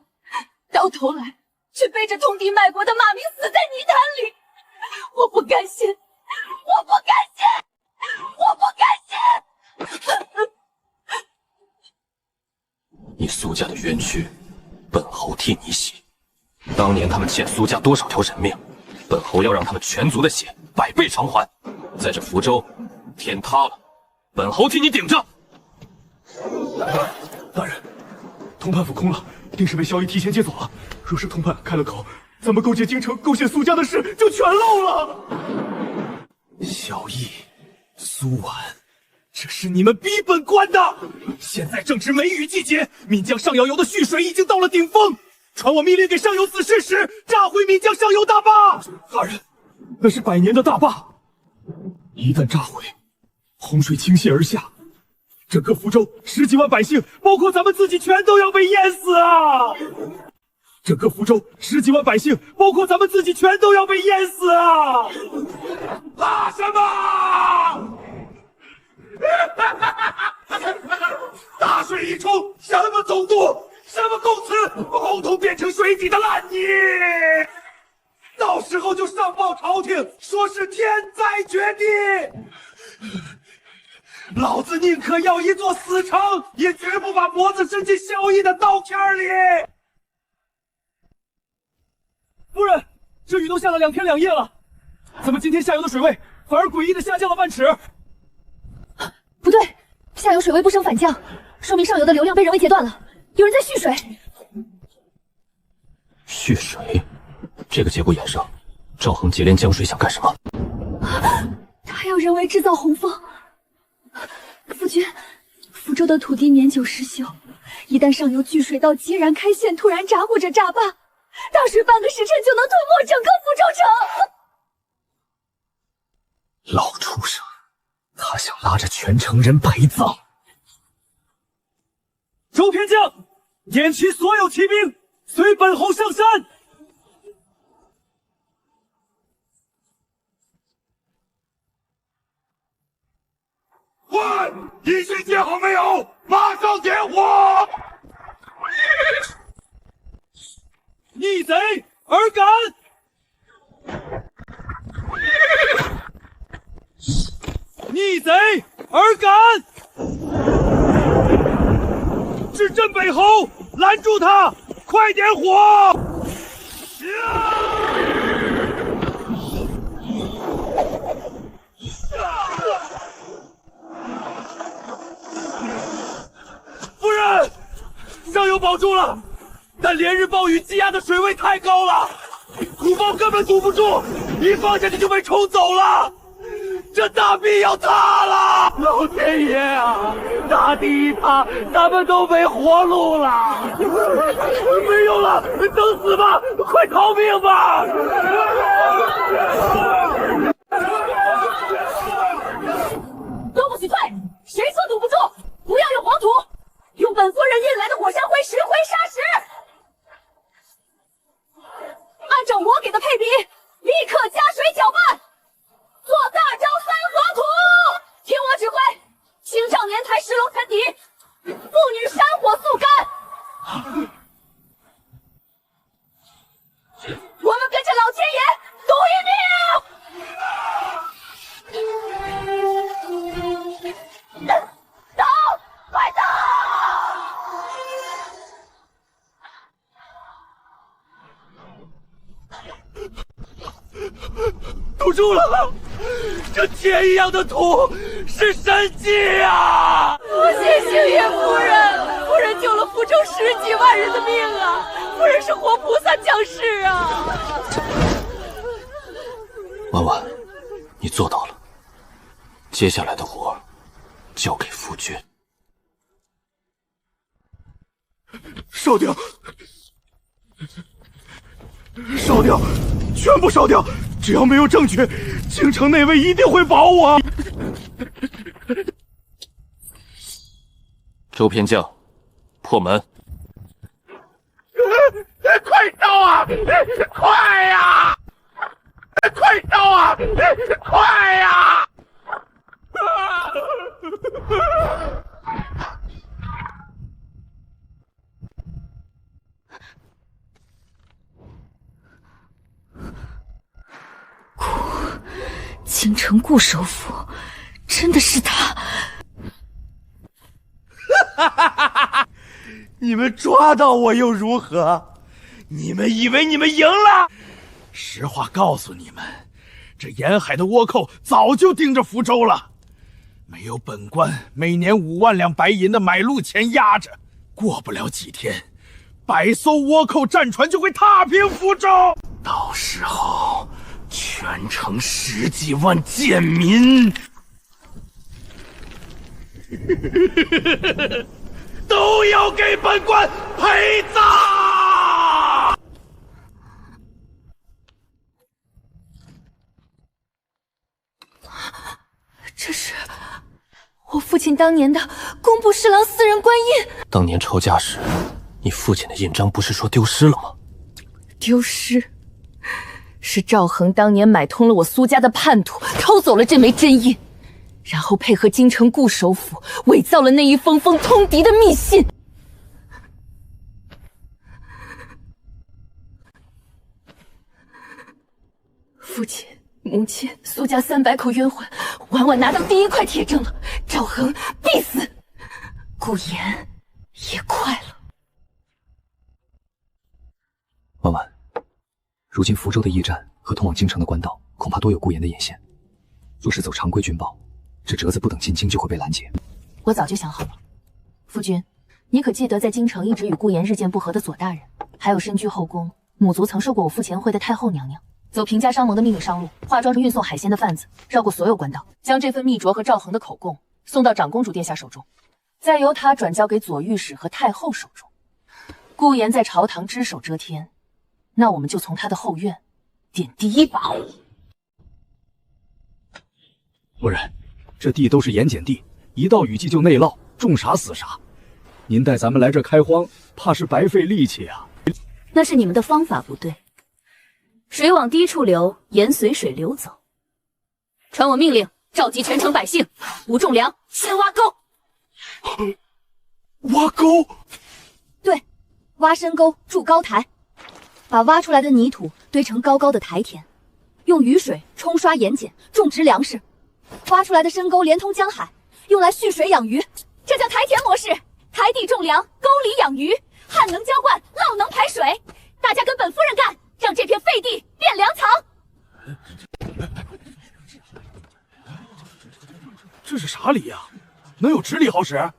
到头来却背着通敌卖国的骂名死在泥潭里。我不甘心，我不甘心，我不甘心！你苏家的冤屈，本侯替你洗。当年他们欠苏家多少条人命，本侯要让他们全族的血100倍偿还。在这福州，天塌了，本侯替你顶着。大人，通判府空了，定是被萧逸提前接走了。若是通判开了口，咱们勾结京城、勾陷苏家的事就全露了。萧逸、苏婉，这是你们逼本官的。现在正值梅雨季节，岷江上游的蓄水已经到了顶峰。传我密令给上游司事时，炸毁岷江上游大坝。大人，那是100年的大坝，一旦炸毁，洪水倾泻而下，整个福州10几万百姓，包括咱们自己，全都要被淹死啊！整个福州10几万百姓，包括咱们自己，全都要被淹死啊！怕什么？大水一冲，什么总督，什么公祠，统统变成水底的烂泥。到时候就上报朝廷，说是天灾决地。老子宁可要一座死城，也绝不把脖子伸进萧逸的刀片里。夫人，这雨都下了2天2夜了，怎么今天下游的水位反而诡异的下降了半尺？不对，下游水位不升反降，说明上游的流量被人为截断了，有人在蓄水。蓄水，这个节骨眼上，赵恒结连江水想干什么？他要人为制造洪峰。夫君，福州的土地年久失修，一旦上游聚水道截然开线，突然闸或者炸坝，大水半个时辰就能吞没整个福州城。老畜生，他想拉着全城人陪葬。周偏将，点齐所有骑兵，随本侯上山。快，一线接好没有？马上点火！逆贼而敢！逆贼而敢！至镇北侯，拦住他！快点火！夫人，上游保住了，但连日暴雨积压的水位太高了，土包根本堵不住，一放下去就被冲走了。这大庇要塌了！老天爷啊，大地一塌，咱们都没活路了！没用了，等死吧！快逃命吧！都不许退！谁说堵不住？不要用黄土，用本夫人运来的火山灰石灰砂石。按照我给的配比，立刻加水搅拌。做大招三合土，听我指挥，青少年抬石楼沉底，妇女山火速干。我们跟着老天爷赌一命！打，快打！堵住了！这铁一样的土是神迹啊！谢星爷夫人，夫人救了福州10几万人的命啊！夫人是活菩萨降世啊！婉婉，你做到了，接下来的活交给夫君。烧掉！烧掉！全部烧掉！只要没有证据，京城内卫一定会保我。周偏将，破门！快烧啊！快呀！快烧啊！快呀！京城顾首府，真的是他！你们抓到我又如何？你们以为你们赢了？实话告诉你们，这沿海的倭寇早就盯着福州了。没有本官每年5万两白银的买路钱压着，过不了几天，100艘倭寇战船就会踏平福州。到时候，全城10几万贱民都要给本官陪葬！这是我父亲当年的工部侍郎私人官印。当年抄家时，你父亲的印章不是说丢失了吗？丢失？是赵恒当年买通了我苏家的叛徒，偷走了这枚真印，然后配合京城顾首府伪造了那一封封通敌的密信。父亲、母亲、苏家300口冤魂，婉婉拿到第1块铁证了，赵恒必死，顾言也快了。婉婉，如今福州的驿站和通往京城的官道，恐怕都有顾言的眼线。若是走常规军报，这折子不等进京就会被拦截。我早就想好了，夫君，你可记得在京城一直与顾言日渐不和的左大人，还有身居后宫、母族曾受过我父前惠的太后娘娘，走平家商盟的秘密商路，化妆成运送海鲜的贩子，绕过所有官道，将这份密镯和赵恒的口供送到长公主殿下手中，再由他转交给左御史和太后手中。顾言在朝堂只手遮天，那我们就从他的后院点第1把。夫人，这地都是盐碱地，一到雨季就内涝，种啥死啥。您带咱们来这开荒，怕是白费力气啊。那是你们的方法不对。水往低处流，盐随水流走。传我命令，召集全城百姓，无重粮，先挖沟。挖沟？对，挖深沟，筑高台，把挖出来的泥土堆成高高的台田，用雨水冲刷盐碱，种植粮食，挖出来的深沟连通江海，用来蓄水养鱼，这叫台田模式。台地种粮，沟里养鱼，旱能浇灌，涝能排水。大家跟本夫人干，让这片废地变粮藏。这是啥礼呀？能有10里好使？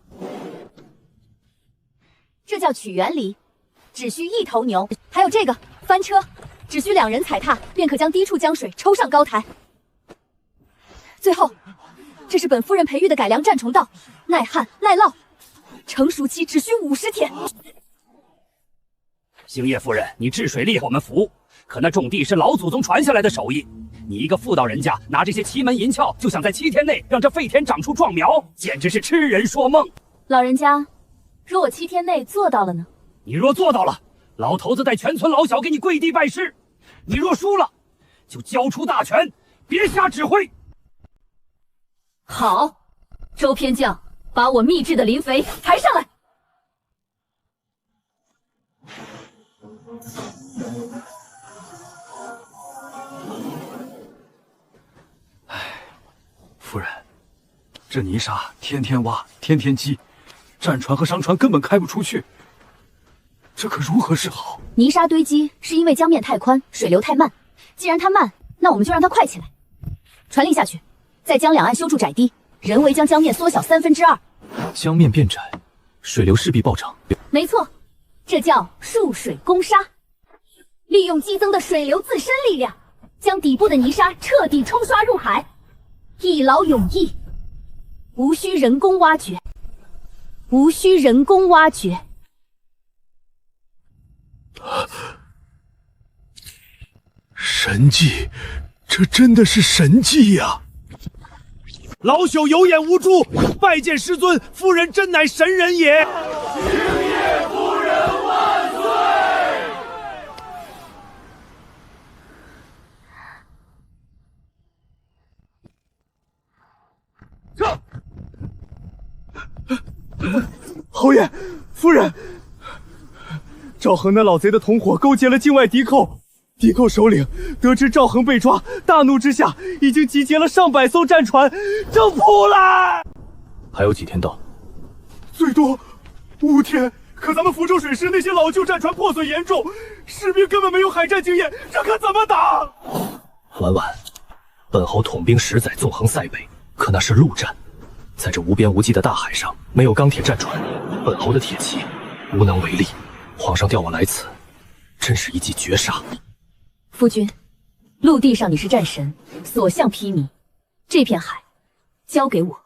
这叫取原理，只需1头牛。还有这个翻车，只需2人踩踏，便可将低处江水抽上高台。最后，这是本夫人培育的改良战虫稻，耐旱耐涝，成熟期只需50天。星夜夫人，你治水厉害我们服，可那种地是老祖宗传下来的手艺。你一个妇道人家，拿这些奇门淫窍，就想在7天内让这废田长出壮苗，简直是痴人说梦。老人家，若我7天内做到了呢？你若做到了，老头子带全村老小给你跪地拜师；你若输了，就交出大权，别瞎指挥。好，周偏将，把我秘制的磷肥抬上来。夫人，这泥沙天天挖，天天积，战船和商船根本开不出去，这可如何是好？泥沙堆积是因为江面太宽，水流太慢。既然它慢，那我们就让它快起来。船令下去，在江两岸修筑窄堤，人为将江面缩小2/3。江面变窄，水流势必暴涨。没错，这叫束水攻沙，利用激增的水流自身力量，将底部的泥沙彻底冲刷入海，一劳永逸，无需人工挖掘，无需人工挖掘。神迹，这真的是神迹呀！老朽有眼无珠，拜见师尊，夫人真乃神人也。星夜夫人万岁！侯爷，夫人，赵恒那老贼的同伙勾结了境外敌寇，敌寇首领得知赵恒被抓，大怒之下，已经集结了上百艘战船，正扑来。还有几天到？最多5天。可咱们福州水师那些老旧战船破损严重，士兵根本没有海战经验，这可怎么打？婉婉，本侯统兵10载纵横塞北，可那是陆战，在这无边无际的大海上，没有钢铁战船，本侯的铁骑无能为力。皇上调我来此，真是一记绝杀。夫君，陆地上你是战神，所向披靡，这片海交给我。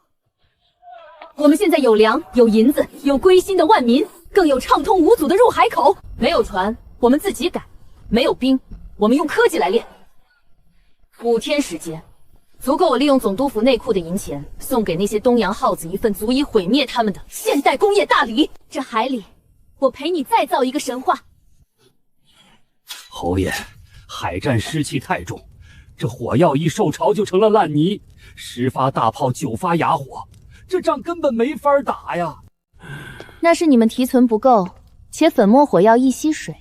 我们现在有粮，有银子，有归心的万民，更有畅通无阻的入海口。没有船，我们自己改；没有兵，我们用科技来练。5天时间，足够我利用总督府内库的银钱，送给那些东洋耗子一份足以毁灭他们的现代工业大礼。这海里，我陪你再造一个神话。侯爷，海战湿气太重，这火药一受潮就成了烂泥，10发大炮9发哑火，这仗根本没法打呀。那是你们提存不够，且粉末火药易吸水。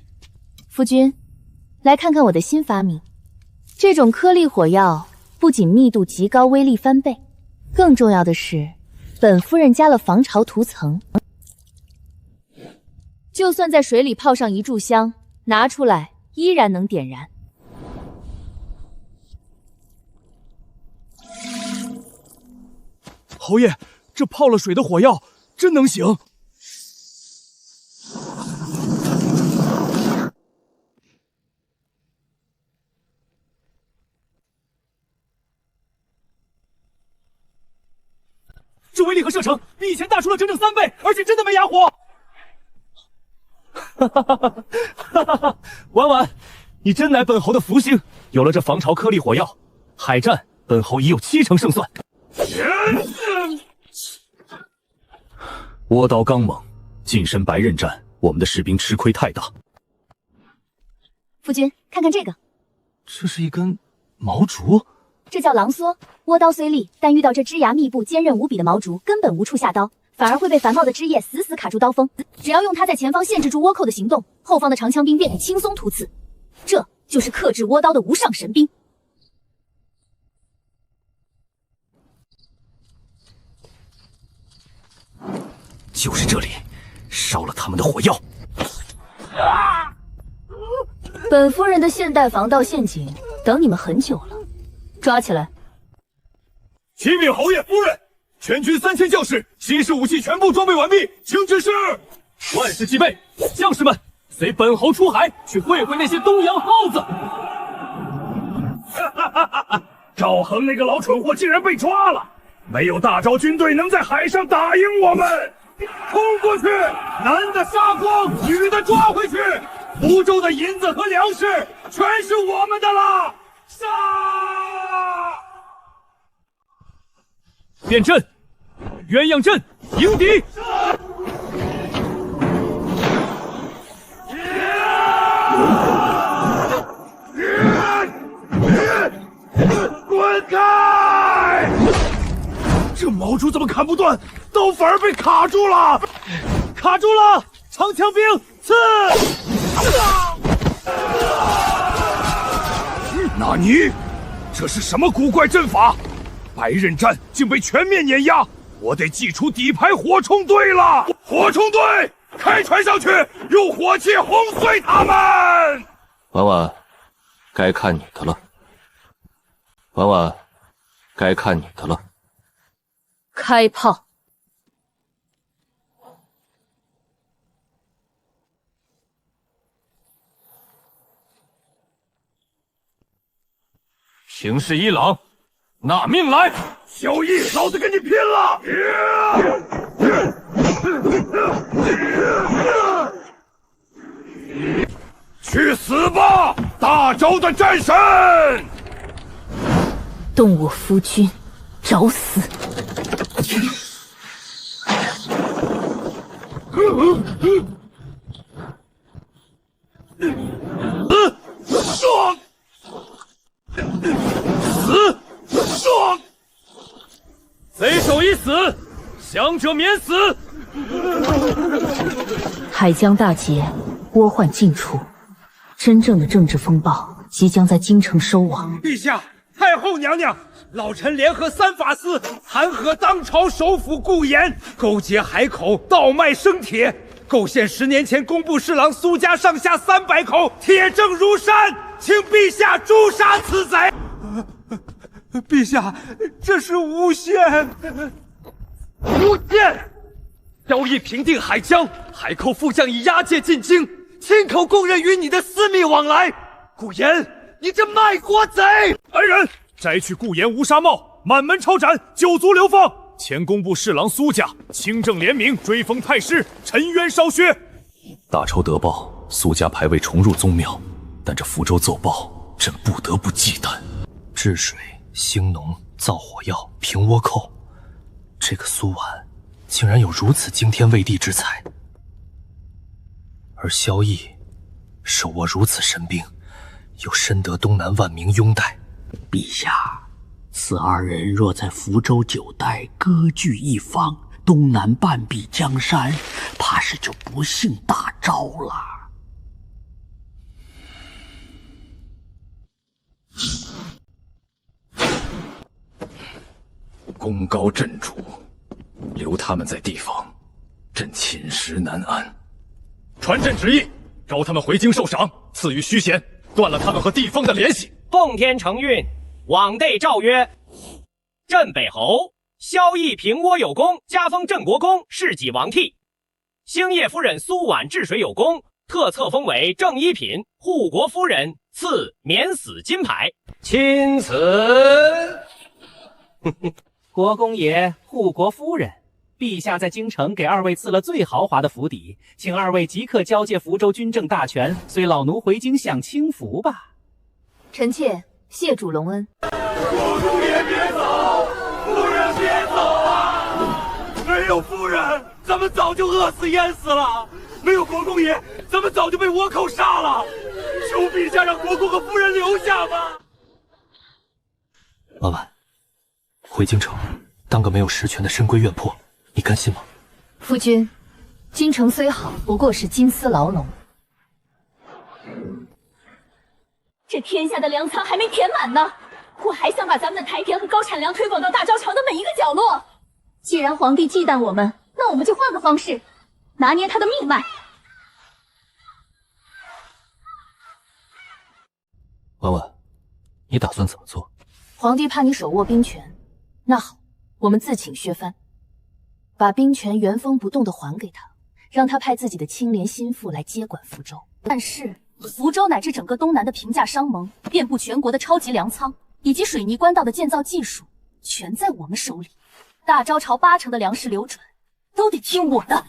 夫君，来看看我的新发明。这种颗粒火药不仅密度极高，威力翻倍，更重要的是，本夫人加了防潮涂层，就算在水里泡上1炷香，拿出来依然能点燃。侯爷，这泡了水的火药真能行？这威力和射程比以前大出了整整3倍，而且真的没哑火。婉婉，你真乃本侯的福星。有了这防潮颗粒火药，海战本侯已有70%胜算。倭刀刚猛，近身白刃战，我们的士兵吃亏太大。夫君，看看这个，这是一根毛竹，这叫狼梭。倭刀虽利，但遇到这枝芽密布、坚韧无比的毛竹，根本无处下刀，反而会被繁茂的枝叶死死卡住刀锋。只要用它在前方限制住倭寇的行动，后方的长枪兵便可轻松突刺。这就是克制倭刀的无上神兵。就是这里，烧了他们的火药。本夫人的现代防盗陷阱等你们很久了，抓起来！启禀侯爷夫人，全军3000将士，新式武器全部装备完毕，请指示。万事俱备，将士们，随本侯出海去会会那些东洋耗子。赵恒那个老蠢货竟然被抓了，没有大招军队能在海上打赢我们。冲过去，男的杀光，女的抓回去。福州的银子和粮食全是我们的了！杀！变阵，鸳鸯阵，迎敌！滚开！这毛竹怎么砍不断？刀反而被卡住了！卡住了！长枪兵，刺！纳尼？这是什么古怪阵法？白刃战竟被全面碾压，我得祭出底牌火冲队了！火冲队，开船上去，用火器轰碎他们！婉婉，该看你的了。婉婉，该看你的了。开炮！形势伊朗，拿命来！萧逸，老子跟你拼了！去死吧，大周的战神！动我夫君，找死！爽！死！爽！贼首已死，降者免死。海疆大捷，倭患尽除，真正的政治风暴即将在京城收网。陛下，太后娘娘，老臣联合三法司弹劾当朝首辅顾炎，勾结海口，倒卖生铁，构陷10年前工部侍郎苏家上下300口，铁证如山，请陛下诛杀此贼。陛下，这是诬陷！诬陷！萧逸平定海疆，海寇副将以押解进京，亲口供认与你的私密往来。顾炎，你这卖国贼！来人，摘去顾炎乌纱帽，满门抄斩，9族流放。前工部侍郎苏家清正廉明，追封太师，沉冤烧削。大仇得报，苏家牌位重入宗庙，但这福州奏报，朕不得不忌惮。治水、兴农、造火药、平倭寇，这个苏婉竟然有如此惊天畏地之才，而萧逸手握如此神兵，又深得东南万民拥戴。陛下，此2人若在福州9代割据一方，东南半壁江山，怕是就不幸大招了。功高震主，留他们在地方，朕寝食难安。传朕旨意，召他们回京受赏，赐予虚衔，断了他们和地方的联系。奉天承运，往内诏曰：镇北侯萧逸平倭有功，加封镇国公，世纪王替。兴业夫人苏婉治水有功，特册封为正一品。护国夫人赐免死金牌。钦此。国公爷、护国夫人，陛下在京城给2位赐了最豪华的府邸，请2位即刻交接福州军政大权，随老奴回京享清福吧。臣妾谢主隆恩。国公爷别走，夫人别走啊！没有夫人，咱们早就饿死淹死了；没有国公爷，咱们早就被倭寇杀了。求陛下让国公和夫人留下吧。婉婉，回京城当个没有实权的深闺怨魄，你甘心吗？夫君，京城虽好，不过是金丝牢笼。这天下的粮仓还没填满呢，我还想把咱们的台田和高产粮推广到大昭朝的每一个角落。既然皇帝忌惮我们，那我们就换个方式，拿捏他的命脉。婉婉，你打算怎么做？皇帝怕你手握兵权，那好，我们自请削藩，把兵权原封不动的还给他，让他派自己的清廉心腹来接管福州。但是福州乃至整个东南的平价商盟，遍布全国的超级粮仓，以及水泥官道的建造技术，全在我们手里。大招朝80%的粮食流转，都得听我的。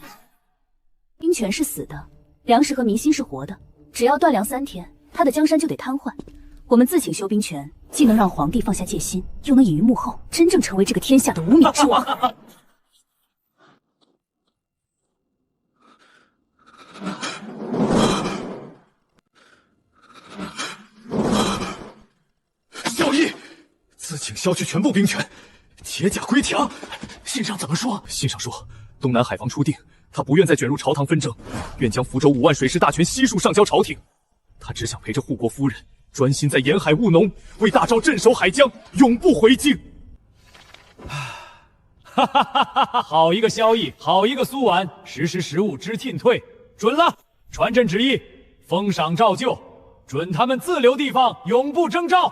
兵权是死的，粮食和民心是活的。只要断粮3天，他的江山就得瘫痪。我们自请修兵权，既能让皇帝放下戒心，又能隐于幕后，真正成为这个天下的无冕之王。萧绎自请削去全部兵权，铁甲归强。信上怎么说？信上说，东南海防初定，他不愿再卷入朝堂纷争，愿将福州5万水师大权悉数上交朝廷。他只想陪着护国夫人，专心在沿海务农，为大招镇守海疆，永不回京。哈哈哈哈！好一个萧绎，好一个苏婉，识时识物知进退，准了！传朕旨意，封赏照旧，准他们自留地方，永不征召。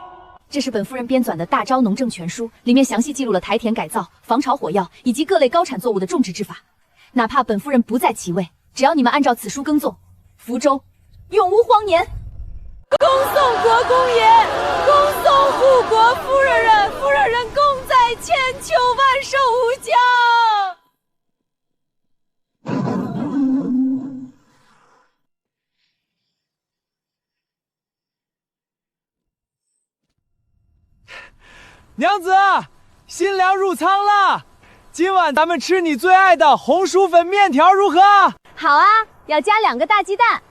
这是本夫人编纂的《大招农政全书》，里面详细记录了台田改造、防潮火药以及各类高产作物的种植之法。哪怕本夫人不在其位，只要你们按照此书耕种，福州永无荒年。恭送国公爷，恭送护国夫人，夫人功在千秋万寿无疆。娘子，新粮入仓了，今晚咱们吃你最爱的红薯粉面条如何？好啊，要加2个大鸡蛋。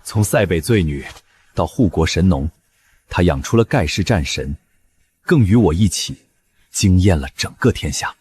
从塞北醉女到护国神农，他养出了盖世战神，更与我一起惊艳了整个天下。